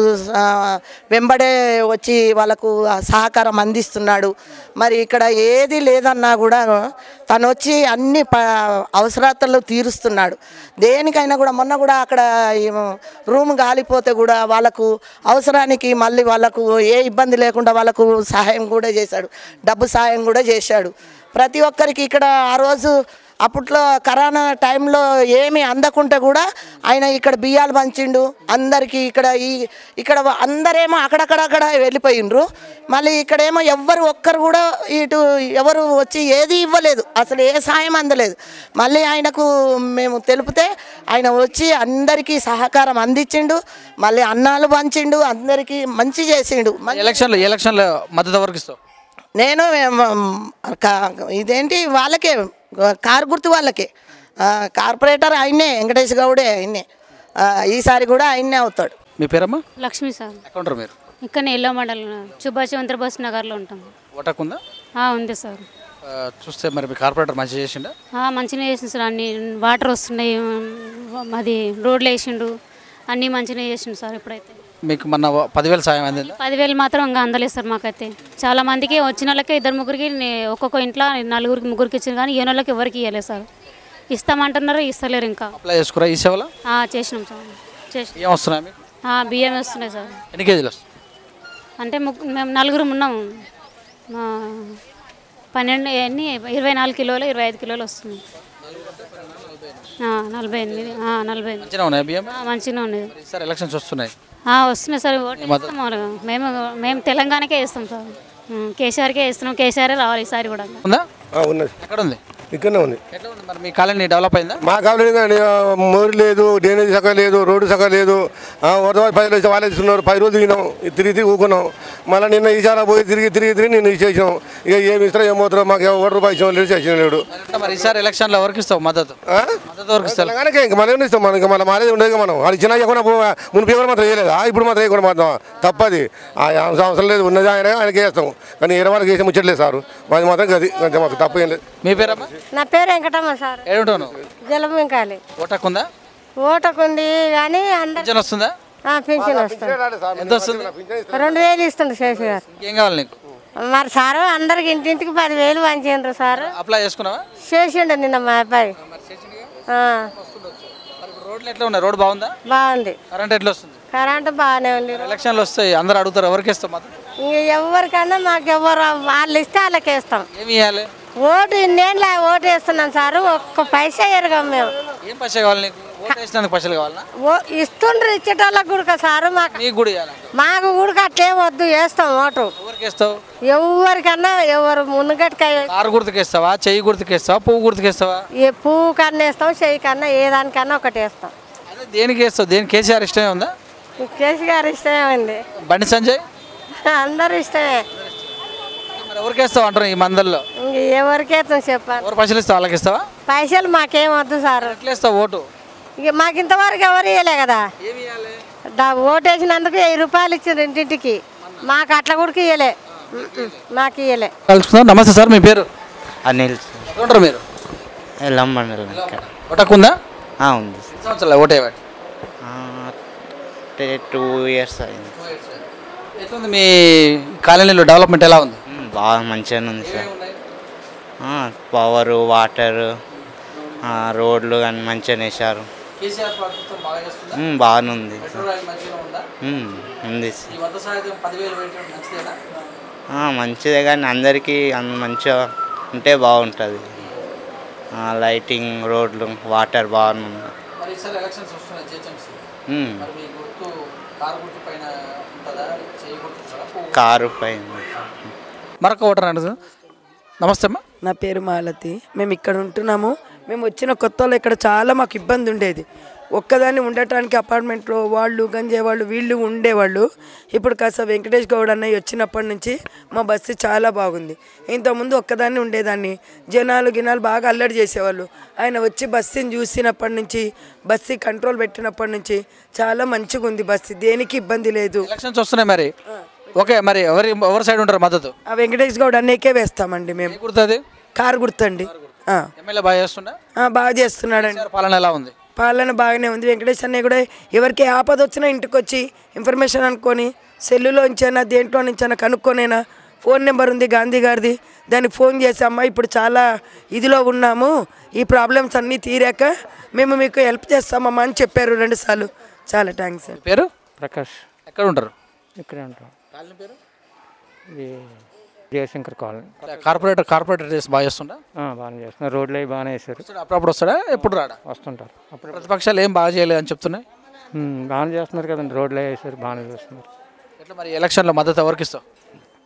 వెంబడే వచ్చి వాళ్ళకు సహకారం అందిస్తున్నాడు. మరి ఇక్కడ ఏది లేదన్నా కూడా తను వచ్చి అన్ని అవసరాలు తీరుస్తున్నాడు. దేనికైనా కూడా మొన్న కూడా అక్కడ రూమ్ గాలిపోతే కూడా వాళ్ళకు అవసరానికి మళ్ళీ వాళ్ళకు ఏ ఇబ్బంది లేకుండా వాళ్ళకు సహాయం కూడా చేశాడు, డబ్బు సహాయం కూడా చేశాడు. ప్రతి ఒక్కరికి ఇక్కడ ఆ రోజు అప్పట్లో కరోనా టైంలో ఏమీ అందకుంటే కూడా ఆయన ఇక్కడ బియ్యాలు పంచిండు అందరికీ. ఇక్కడ అందరేమో అక్కడక్కడక్కడ వెళ్ళిపోయిండ్రు. మళ్ళీ ఇక్కడేమో ఒక్కరు కూడా ఇటు ఎవరు వచ్చి ఏది ఇవ్వలేదు, అసలు ఏ సాయం అందలేదు. మళ్ళీ ఆయనకు మేము తెలిపితే ఆయన వచ్చి అందరికీ సహకారం అందించిండు, మళ్ళీ అన్నాలు పంచిండు, అందరికీ మంచి చేసిండు. ఎలక్షన్లో మద్దతు ఎవరికి ఇస్తావు? నేను ఇదేంటి వాళ్ళకే, కారు గుర్తు వాళ్ళకే. కార్పొరేటర్ ఆయనే, వెంకటేష్ గౌడే ఆయనే. ఈసారి కూడా ఆయనే అవుతాడు. మీ పేరమ్మా? లక్ష్మి సార్. ఎక్కడ ఉంటారు మీరు? ఇక్కడ ఎల్లో మండలం సుభాష్ చంద్రబోస్ నగర్లో ఉంటాం. ఓటకుందా? ఉంది సార్. చూస్తే మరి మీ కార్పొరేటర్ మంచి చేసిండా? మంచిగా చేసిండు సార్. అన్ని వాటర్ వస్తున్నాయి, అది రోడ్లు వేసిండు, అన్నీ మంచిగా చేసిండు సార్. ఇప్పుడైతే మీకు మొన్న 10,000 సాయం అందిందా? 10,000 మాత్రం ఇంకా అందలేదు సార్ మాకైతే. చాలా మందికి వచ్చిన వాళ్ళకి 2-3కి ఒక్కొక్క ఇంట్లో 4-3కి ఇచ్చింది, కానీ ఏ వాళ్ళకి ఎవరికి ఇవ్వలేదు సార్. ఇస్తామంటున్నారు, ఇస్తలేరు. ఇంకా అప్లై చేసుకురా ఈ సేవలో? చేసినాం సార్. ఏం వస్తున్నాయి మీకు? బియ్యం వస్తున్నాయి సార్. ఎన్ని కేజీలు వస్తాయి? అంటే మేము 4 ఉన్నాము. 24 కిలోలు, 25 కిలోలు వస్తుంది. 48. 48 మంచిగా ఉన్నాయి బియ్యం? మంచిగా ఉన్నాయి. సార్ ఎలక్షన్స్ వస్తున్నాయి వస్తున్నాయి సార్. మేము తెలంగాణకే వేస్తాం సార్. కేసీఆర్కే వేస్తున్నాం. కేసీఆర్ రావాలి ఈసారి కూడా. ఉన్నది. ఎక్కడ ఉంది? ఇక్కడనే ఉంది. ఎట్లా ఉంది మరి మీ కాలనీ డెవలప్ అయిందా? మా కాలనీ మోరు లేదు, డ్రైనేజ్ సగం లేదు, రోడ్డు సగం లేదు. వరద 10 రోజులు వాళ్ళే తీసుకున్నారు. 10 రోజులు తిరిగినాం, తిరిగి ఊకున్నాం. మళ్ళీ నిన్న ఈసారి పోయి తిరిగి నిన్ను చేసినాం. ఇక ఏమి ఇస్తారో ఏమవుతారో మాకు ఎవరు రూపాయి ఇచ్చిన లేదు, చేసిన లేడు. మరి ఈసారి ఎలక్షన్లో ఎవరికి ఇస్తావు మద్దతు? ఎవరికి ఇస్తావు? తెలంగాణకే ఇంకా మనం ఇస్తాం. మనకి మళ్ళీ మారేది ఉండదు. మనం వాళ్ళు ఇచ్చినా కూడా మునిపి కూడా మాత్రం వేయలేదు, ఇప్పుడు మాత్రం వేయకుండా మాత్రం తప్పది. అవసరం లేదు, ఉన్నది ఆయనకే వేస్తాం. కానీ ఏ వాళ్ళకి వేసి ముచ్చట్లేదు సార్. మాది మాత్రం గది అంతే, మాకు తప్ప ఏం లేదు. మీ పేరమ్మా? నా పేరు వెంకటమ్మ సార్. ఏడుంటాను? జలమింకాలి. ఓటకుందా? ఓటకుంది కానీ పింఛన్ వస్తుందా? పింఛన్ వస్తుంది. ఎంత వస్తుంది? 2,000 ఇస్తుంది శేషు గారు. ఏం కావాలి నీకు? మరి సారు అందరికి ఇంటింటికి 10,000 పంచిండ్రు సార్. అప్లై చేసుకున్నావా? చేసిండు నిన్న మా అబ్బాయి. రోడ్లు ఎట్లా ఉన్నాయి? రోడ్ బాగుందా? బాగుంది. కరెంట్ ఎట్లా వస్తుంది? కరెంట్ బాగానే ఉంది. ఎలక్షన్లు వస్తాయి, అందరు అడుగుతారు ఎవరికి ఇస్తాం మాత్రం? ఎవరికన్నా మాకు ఎవరు వాళ్ళు ఇస్తే వాళ్ళకి వేస్తాం. ఏమి ఇవ్వాలి? ఓటు ఇన్నేళ్ళ ఓటు వేస్తున్నాం సార్. ఒక్క పైసా ఎరగం మేము. ఏం పైసా కావాలి నీకు? ఓటు వేసినందుకు పైసలు కావాలా? ఇస్తుండ్రు ఇచ్చేటోళ్ళకి కూడా సార్. మాకు కూడా అట్లే వద్దు, వేస్తాం ఓటు. ఎవరికి వేస్తావు? ఎవరికన్నా ఎవరు మునుగట్టుకాయ. కారు గుర్తుకేస్తావా, చెయ్యి గుర్తుకేస్తావా, పువ్వు గుర్తుకేస్తావా? ఏ పువ్వు కన్నా వేస్తాం, చెయ్యి కన్నా ఏ దానికన్నా ఒకటి వేస్తాం. దేనికి వేస్తావు? దేనికి? కేసీఆర్ ఇష్టమే ఉందా? కేసీఆర్ ఇష్టమే ఉంది. బండి సంజయ్ అందరు ఇష్టమే. మరి ఎవరికి వేస్తావు అంటారు ఈ మందల్లో? ఎవరికి వేస్తాం చెప్పాలి. ఎవరు పైసలు ఇస్తావు? వాళ్ళకి ఇస్తావా? పైసలు మాకేం వద్దు సార్. ఎట్లా ఇస్తావు ఓటు? ఇక మాకు ఇంతవరకు ఎవరు ఇవ్వలే కదా. ఓటు వేసినందుకు 1000 రూపాయలు ఇచ్చింది ఇంటింటికి. మాకు అట్లా కూడా ఇవ్వలే, మాకు ఇవ్వలే. నమస్తే సార్, మీ పేరు? అనిల్. ఉంటారు మీరు? ఎల్లం మండలం. ఓటకుందా? ఉంది. సంవత్సరాలు ఓటే 2 ఇయర్స్ అయింది. ఎట్లుంది మీ కాలనీలో డెవలప్మెంట్ ఎలా ఉంది? బాగా మంచిగానే ఉంది సార్. పవరు, వాటరు, రోడ్లు కానీ మంచిగా వేశారు. బాగానే ఉంది. ఉంది మంచిదే, కానీ అందరికీ మంచిగా ఉంటే బాగుంటుంది. లైటింగ్, రోడ్లు, వాటర్ బాగుంది. కారు పైన. మరొక ఓటర్ అండి. నమస్తే అమ్మా. నా పేరు మాలతి. మేము ఇక్కడ ఉంటున్నాము. మేము వచ్చిన కొత్తలో ఇక్కడ చాలా మాకు ఇబ్బంది ఉండేది. ఒక్కదాన్ని ఉండటానికి అపార్ట్మెంట్లో వాళ్ళు గంజే వాళ్ళు వీళ్ళు ఉండేవాళ్ళు. ఇప్పుడు కాస్త వెంకటేష్ గౌడ్ అన్నయ్య వచ్చినప్పటి నుంచి మా బస్సు చాలా బాగుంది. ఇంతకుముందు ఒక్కదాన్ని ఉండేదాన్ని, జనాలు గినాలు బాగా అల్లరి చేసేవాళ్ళు. ఆయన వచ్చి బస్సుని చూసినప్పటి నుంచి, బస్సు కంట్రోల్ పెట్టినప్పటి నుంచి చాలా మంచిగా ఉంది బస్సు, దేనికి ఇబ్బంది లేదు. ఎలక్షన్స్ వస్తున్నాయి మరి, ఓకే, మరి ఎవరి సైడ్ ఉంటారు మద్దతు? ఆ వెంకటేష్ గౌడ్ అన్నయ్యకే వేస్తామండి మేము. గుర్తుంది? కారు గుర్తండి. ఎమ్మెల్యే బాగా చేస్తున్నా? బాగా చేస్తున్నాడండి. పాలన ఎలా ఉంది? పాలన బాగానే ఉంది. వెంకటేష్ అన్నయ్య కూడా ఎవరికి ఆపద వచ్చినా ఇంటికి వచ్చి ఇన్ఫర్మేషన్ అనుకొని సెల్లులో నుంచైనా దేంట్లో నుంచైనా కనుక్కొనైనా, ఫోన్ నెంబర్ ఉంది గాంధీ గారిది, దానికి ఫోన్ చేసి అమ్మ ఇప్పుడు చాలా ఇదిలో ఉన్నాము, ఈ ప్రాబ్లమ్స్ అన్నీ తీరాక మేము మీకు హెల్ప్ చేస్తామమ్మా అని చెప్పారు 2 సార్లు. చాలా థ్యాంక్స్. పేరు? ప్రకాష్. ఎక్కడ ఉంటారు? ఇక్కడే ఉంటాం. కాలనీ పేరు? జయశంకర్ కాలనీ. కార్పొరేటర్ చేసి బాగా చేస్తుందా? బాగానే చేస్తున్నారు. రోడ్లు అవి బాగానే వేస్తారు. అప్పుడప్పుడు వస్తాడా? ఎప్పుడు రాడా? వస్తుంటారు. అప్పుడు ప్రతిపక్షాలు ఏం బాగా చేయలేదు అని చెప్తున్నాయి. బాగానే చేస్తున్నారు కదండి, రోడ్లు వేసారు, బాగానే చేస్తున్నారు. ఎట్లా మరి ఎలక్షన్లో మద్దతు ఎవరికి ఇస్తావు?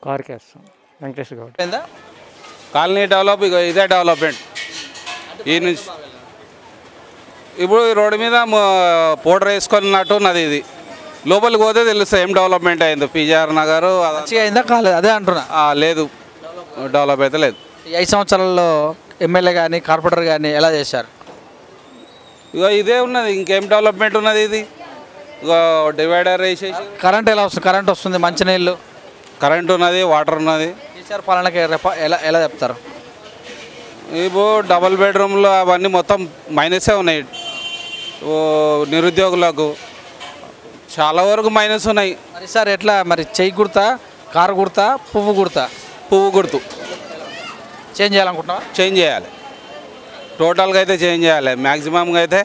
కారుకి వేస్తాం, వెంకటేష్ గౌడ్. కాలనీ డెవలప్, ఇదే డెవలప్మెంట్ ఈ నుంచి. ఇప్పుడు రోడ్డు మీద పౌడర్ వేసుకున్నట్టు ఉన్నది, ఇది లోపలికి పోతే తెలుస్తుంది ఏం డెవలప్మెంట్ అయిందో. పిజిఆర్ నగర్ అయిందా కాలేదు అదే అంటున్నా. లేదు, డెవలప్ అయితే లేదు. ఈ 5 సంవత్సరాల్లో ఎమ్మెల్యే కానీ కార్పొరేటర్ కానీ ఎలా చేశారు? ఇక ఇదే ఉన్నది, ఇంకేం డెవలప్మెంట్ ఉన్నది? ఇది ఇక డివైడర్ వేసేసి. కరెంట్ ఎలా వస్తుంది? కరెంట్ వస్తుంది, మంచినీళ్ళు, కరెంట్ ఉన్నది, వాటర్ ఉన్నది. కేసీఆర్ పాలనకి ఎలా ఎలా చెప్తారు? ఇప్పుడు డబుల్ బెడ్రూమ్లు అవన్నీ మొత్తం మైనసే ఉన్నాయి. నిరుద్యోగులకు చాలా వరకు మైనస్ ఉన్నాయి. మరి సార్ ఎట్లా మరి? చెయ్యి గుర్తా, కారు గుర్తా, పువ్వు గుర్తా? పువ్వు గుర్తు చేంజ్ చేయాలనుకుంటున్నావా? చేంజ్ చేయాలి, టోటల్గా అయితే చేంజ్ చేయాలి. మ్యాక్సిమంగా అయితే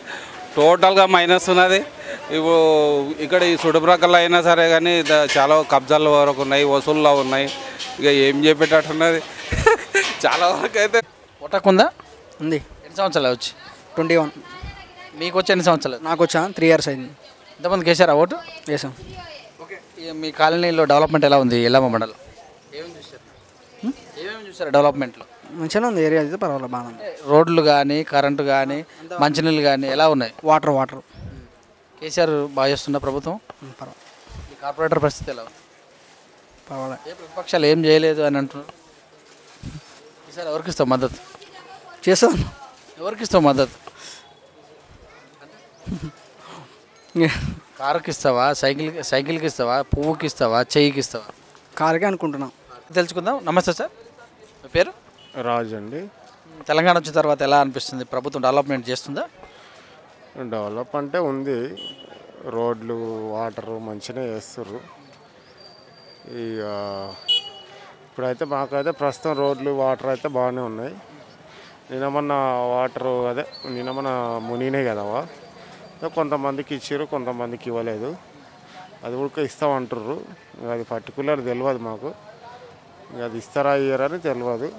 టోటల్గా మైనస్ ఉన్నది. ఇప్పుడు ఇక్కడ ఈ చుట్టుప్రక్కల అయినా సరే కానీ చాలా కబ్జాల వరకు ఉన్నాయి, వసూల్లో ఉన్నాయి. ఇక ఏం చెప్పేటట్టున్నది చాలా వరకు అయితే. ఒటకుందా? ఉంది. ఎన్ని సంవత్సరాలు వచ్చి? 21. మీకు వచ్చి ఎన్ని సంవత్సరాలు? నాకు వచ్చా 3 years అయింది. ఇంతమంది కేసారా ఓటు? వేసాం. ఓకే, మీ కాలనీలో డెవలప్మెంట్ ఎలా ఉంది? ఎల్లమ్మ మండలం ఏమేమి చూసారు డెవలప్మెంట్లో? మంచిగానే ఉంది, ఏరియా అయితే పర్వాలేదు, బాగా ఉంది. రోడ్లు కానీ, కరెంటు కానీ, మంచినీళ్ళు కానీ ఎలా ఉన్నాయి? వాటర్ కేసీఆర్ బాగా చేస్తున్న ప్రభుత్వం. ఈ కార్పొరేటర్ పరిస్థితి ఎలా ఉంది? పర్వాలేదు. ఏ ప్రతిపక్షాలు ఏం చేయలేదు అని అంటున్నారు. ఈసారి ఎవరికి ఇస్తావు మద్దతు? చేస్తాను. ఎవరికి ఇస్తావు మద్దతు? కారుకి ఇస్తావా, సైకిల్కి ఇస్తావా, పువ్వుకి ఇస్తావా, చెయ్యికి ఇస్తావా? కారుకే అనుకుంటున్నాం. తెలుసుకుందాం. నమస్తే సార్, మీ పేరు? రాజు అండి. తెలంగాణ వచ్చిన తర్వాత ఎలా అనిపిస్తుంది? ప్రభుత్వం డెవలప్మెంట్ చేస్తుందా? డెవలప్ అంటే ఉంది, రోడ్లు వాటరు మంచిగా చేస్తారు. ఇక ఇప్పుడైతే మాకైతే ప్రస్తుతం రోడ్లు వాటర్ అయితే బాగానే ఉన్నాయి. నిన్న వాటరు నిన్న మునిగినాయి కదవా, కొంతమందికి ఇచ్చారు, కొంతమందికి ఇవ్వలేదు. అది కూడా ఇస్తామంటారు, అది పర్టికులర్ తెలియదు మాకు. అది ఇస్తారా ఇయ్యరని తెలియదు.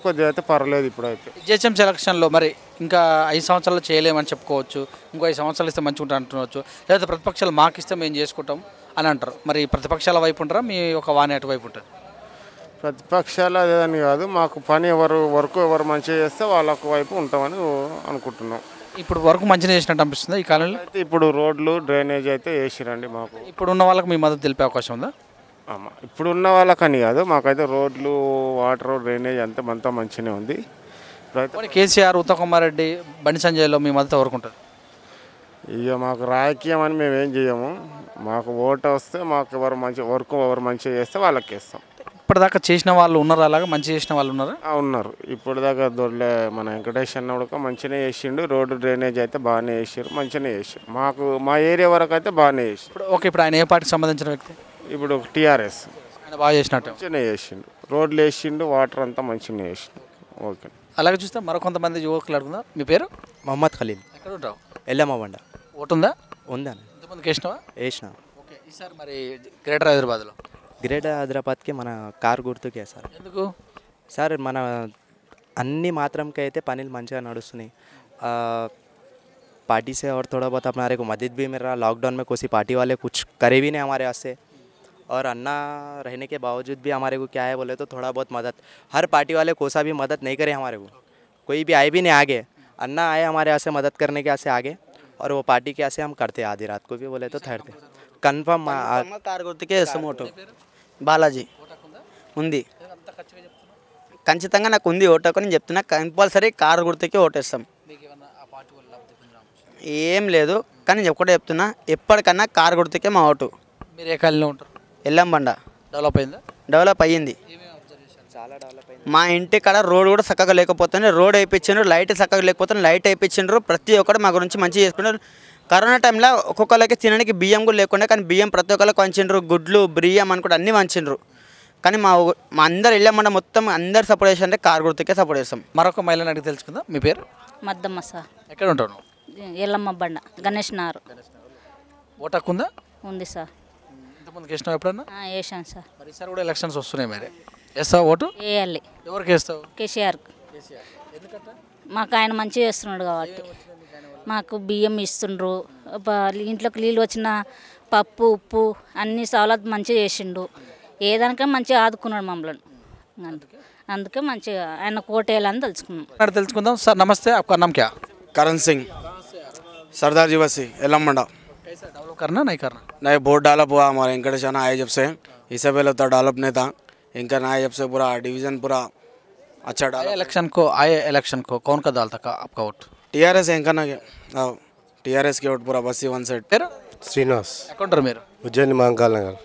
కొద్దిగా అయితే పర్లేదు. ఇప్పుడైతే జిహెచ్ఎంసీ ఎలక్షన్లో మరి ఇంకా 5 సంవత్సరాలు చేయలేమని చెప్పుకోవచ్చు, ఇంకో 5 సంవత్సరాలు ఇస్తే మంచిగా ఉంటుంది అంటుకోవచ్చు, లేకపోతే ప్రతిపక్షాలు మాకు ఇస్తే మేము చేసుకుంటాం అని అంటారు. మరి ప్రతిపక్షాల వైపు ఉంటారా, మీ ఒక వాణి అటువైపు ఉంటుంది? ప్రతిపక్షాలు అదేదని కాదు, మాకు పని వర్క్ ఎవరు మంచిగా చేస్తే వాళ్ళకు వైపు ఉంటామని అనుకుంటున్నాం. ఇప్పుడు వరకు మంచిగా చేసినట్టు అనిపిస్తుంది ఈ కాలంలో. అయితే ఇప్పుడు రోడ్లు డ్రైనేజ్ అయితే వేసిరండి. మాకు ఇప్పుడు ఉన్న వాళ్ళకి మీ మద్దతు తెలిపే అవకాశం ఉందా? ఇప్పుడు ఉన్న వాళ్ళకని కాదు, మాకైతే రోడ్లు వాటర్ డ్రైనేజ్ అంతా మంచిగానే ఉంది. కేసీఆర్, ఉత్తమ్ కుమార్ రెడ్డి, బండి సంజయ్లో మీ మద్దతు ఎవరికి ఉంటుంది? ఇక మాకు రాజకీయం అని మేమేం చేయము. మాకు ఓటు వస్తే మాకు ఎవరు మంచిగా చేస్తే వాళ్ళకి వేస్తాం. ఇప్పటిదాకా చేసిన వాళ్ళు ఉన్నారు, అలాగా మంచి చేసిన వాళ్ళు ఉన్నారా? ఉన్నారు. ఇప్పటిదాకా దొరలే మన వెంకటేష్ అన్న కూడా మంచిగానే చేసిండు. రోడ్డు డ్రైనేజ్ అయితే బాగానే చేసారు, మంచిగానే చేసారు. మా ఏరియా వరకు అయితే బాగానే చేసారు. ఓకే, ఇప్పుడు ఆయన ఏ పార్టీకి సంబంధించిన వ్యక్తి? ఇప్పుడు టీఆర్ఎస్. ఆయన బాగా చేసినట్టు మంచిగానే చేసిండు, రోడ్లు వేసిండు, వాటర్ అంతా మంచిగానే చేసిండు. ఓకే, అలాగే చూస్తే మరో కొంతమంది యువకులు అడుగుదా. మీ పేరు? మొహమ్మద్ ఖలీల్. ఎక్కడ ఉంటావు? ఎల్లమ్మ బండ. ఓటు ఉందా? ఉందా? ఇంతమందికి వేసినావా? వేసిన. ఓకే, ఈసారి మరి గ్రేటర్ హైదరాబాద్లో హైదరాబాద్కి మన కారు గుర్తుకే సార్. ఎందుకు సార్? మన అన్ని మాత్రంకి అయితే పనులు మంచిగా నడుస్తున్నాయి. पार्टी से और थोड़ा बहुत हमारे को मदद भी मिल रहा। लॉकडाउन में कोई पार्टी वाले कुछ करे भी नहीं हमारे वास्ते, और अन्ना रहने के बावजूद भी हमारे को क्या है बोले तो थोड़ा बहुत मदद, हर पार्टी वाले कोसा भी मदद नहीं करे हमारे को, कोई भी आए भी नहीं आगे। अन्ना आए हमारे यहाँ से मदद करने के यहाँ से आगे, और वो पार्टी के ऐसे हम करते हैं, आधी रात को भी बोले तो ठहरते कन्फर्म। కారు గుర్తుకే వేస్తాం ఓటు. బాలాజీ ఉంది, ఖచ్చితంగా నాకు ఉంది ఓటు అని చెప్తున్నా. కంపల్సరీ కారు గుర్తుకే ఓటేస్తాం. ఏం లేదు కానీ నేను ఒకటే చెప్తున్నా, ఎప్పటికన్నా కారు గుర్తుకే మా ఓటు. మీరు ఏ కాలనీలో ఉంటారు? ఎల్లంబండ. డెవలప్ అయిందా? డెవలప్ అయ్యింది. మా ఇంటి కాడ రోడ్ కూడా చక్కగా లేకపోతుంది, రోడ్ వేయించారు. లైట్ చక్కగా లేకపోతే లైట్ వేయించారు. ప్రతి ఒక్కరు మా గురించి మంచిగా చేసుకున్నారు. కరోనా టైంలో ఒక్కొక్కరికి తినడానికి బియ్యం కూడా లేకుండా, కానీ బియ్యం ప్రతి ఒక్కరికి వంచిండ్రు. గుడ్లు బియ్యం అనుకుంటే అన్నీ వంచిండ్రు. కానీ మా అందరు వెళ్ళామన్న మొత్తం అందరు సపోర్ట్ చేసారంటే కారు గుర్తుకే సపోర్ట్ చేస్తాం. మరొక మహిళని అడిగి తెలుసుకుందాం. మీ పేరు? మద్దమ్మ సార్. ఎక్కడ ఉంటావు నువ్వు? ఎల్లమ్మ బండ, గణేష్ నారు. ఓటు హక్కు ఉందా? ఉంది సార్. ఇంతకుముందుకు వేసినావు ఎప్పుడన్నా? వేసాను సార్. మరి ఈసారి కూడా ఎలక్షన్స్ వస్తున్నాయి, మరి వేస్తావు ఓటు? వేయాలి. ఎవరికి వేస్తావు? కేసీఆర్. మాకు ఆయన మంచిగా చేస్తున్నాడు కాబట్టి. మాకు బియ్యం ఇస్తుండ్రు, ఇంట్లోకి నీళ్ళు వచ్చిన పప్పు ఉప్పు అన్ని సవలత్ మంచిగా చేసిండు. ఏదానికైనా మంచిగా ఆదుకున్నాడు మమ్మల్ని. అందుకే మంచిగా ఆయన కోటేయాలని తెలుసుకున్నాం. తెలుసుకుందాం. సార్ నమస్తే, आपका नाम क्या? करण सिंह, सरदार जी बसी एलमंडा। कैसा डेवलप करना नहीं करना? नहीं, बहुत डेवलप हुआ हमारे वेंकटेश आना आए जब से। इससे पहले उतना डेवलप नहीं था, इनका आए जब से पूरा डिवीज़न पूरा अच्छा डेवलप। आए इलेक्शन को कौन का डालता का आपका वोट? टीआरएस इनका ना टीआरएस की वोट पूरा बसी वन साइड। శ్రీనివాస్, ఎక్కడ మీరు? ఉజ్జయిని మహంకాళ నగర్.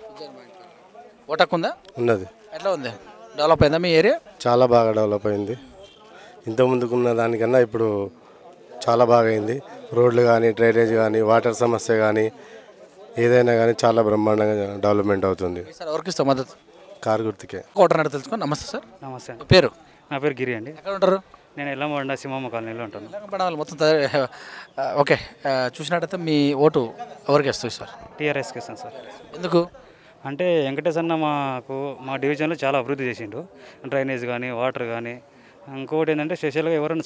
ఓటు హక్కు ఉందా? ఉన్నది. ఎట్లా ఉంది? డెవలప్ అయిందా మీ ఏరియా? చాలా బాగా డెవలప్ అయింది. ఇంతకుముందుకున్న దానికన్నా ఇప్పుడు చాలా బాగా అయింది. రోడ్లు కానీ, డ్రైనేజ్ కానీ, వాటర్ సమస్య కానీ, ఏదైనా కానీ చాలా బ్రహ్మాండంగా డెవలప్మెంట్ అవుతుంది. సార్ ఎవరికి ఇస్తాం మద్దతు? కారు గుర్తుకే. ఓటర్ తెలుసుకో. నమస్తే సార్. నమస్తే. మీ పేరు? నా పేరు గిరి అండి. ఎక్కడ ఉంటారు? నేను ఎల్లమ్మ సింహమ్మ కాలనీలో ఉంటాను. ఎల్లమ్మ మొత్తం ఓకే. చూసినట్టయితే మీ ఓటు ఎవరికి వస్తుంది సార్? టీఆర్ఎస్కి ఇస్తాను సార్. ఎందుకు అంటే వెంకటేష్ అన్న మా డివిజన్లో చాలా అభివృద్ధి చేసిండు. డ్రైనేజ్ కానీ, వాటర్ కానీ. ఇంకోటి ఏంటంటే స్పెషల్గా ఎవరైనా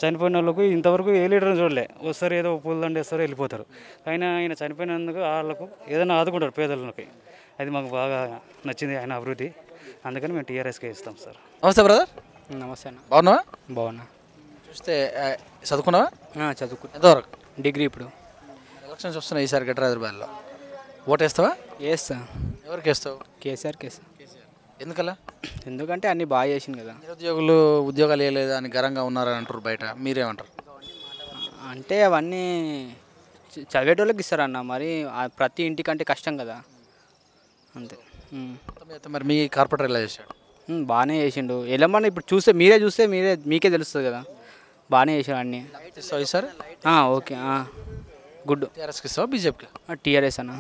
చనిపోయిన వాళ్ళకు ఇంతవరకు ఏ లీడర్ని చూడలే. వస్తారు, ఏదో పూలదండ వేస్తారు, వెళ్ళిపోతారు. అయినా ఆయన చనిపోయినందుకు వాళ్ళకు ఏదైనా ఆదుకుంటారు పేదలకి. అది మాకు బాగా నచ్చింది ఆయన అభివృద్ధి. అందుకని మేము టీఆర్ఎస్కే ఇస్తాం సార్. నమస్తే బ్రదర్. నమస్తే అన్న. బాగున్నావా? బాగున్నా. చూస్తే చదువుకున్నావా? చదువుకున్నా. ఎంతవరకు? డిగ్రీ. ఇప్పుడు ఎలక్షన్స్ వస్తున్నాయి ఈసారి గ్రేటర్ హైదరాబాద్లో. ఓటు వేస్తావా? వేస్తా. ఎవరికి వేస్తావు? కేసీఆర్కి వేస్తా. ఎందుకలా? ఎందుకంటే అన్నీ బాగా చేసింది కదా. నిరుద్యోగులు ఉద్యోగాలు వేయలేదు అని గర్వంగా ఉన్నారని అంటారు బయట, మీరేమంటారు? అంటే అవన్నీ చదివేటోళ్ళకి ఇస్తారన్న, మరి ప్రతి ఇంటికంటే కష్టం కదా, అంతే. మరి మీ కార్పొరేటర్ ఎలా చేశాడు? బాగానే చేసిండు. ఎల్లమ్మని ఇప్పుడు చూస్తే మీకే తెలుస్తుంది కదా. బాగానే చేశాడు అన్నీ. Sir okay, good. టీఆర్ఎస్కి ఇస్తావా బీజేపీకి? టీఆర్ఎస్ అన్న.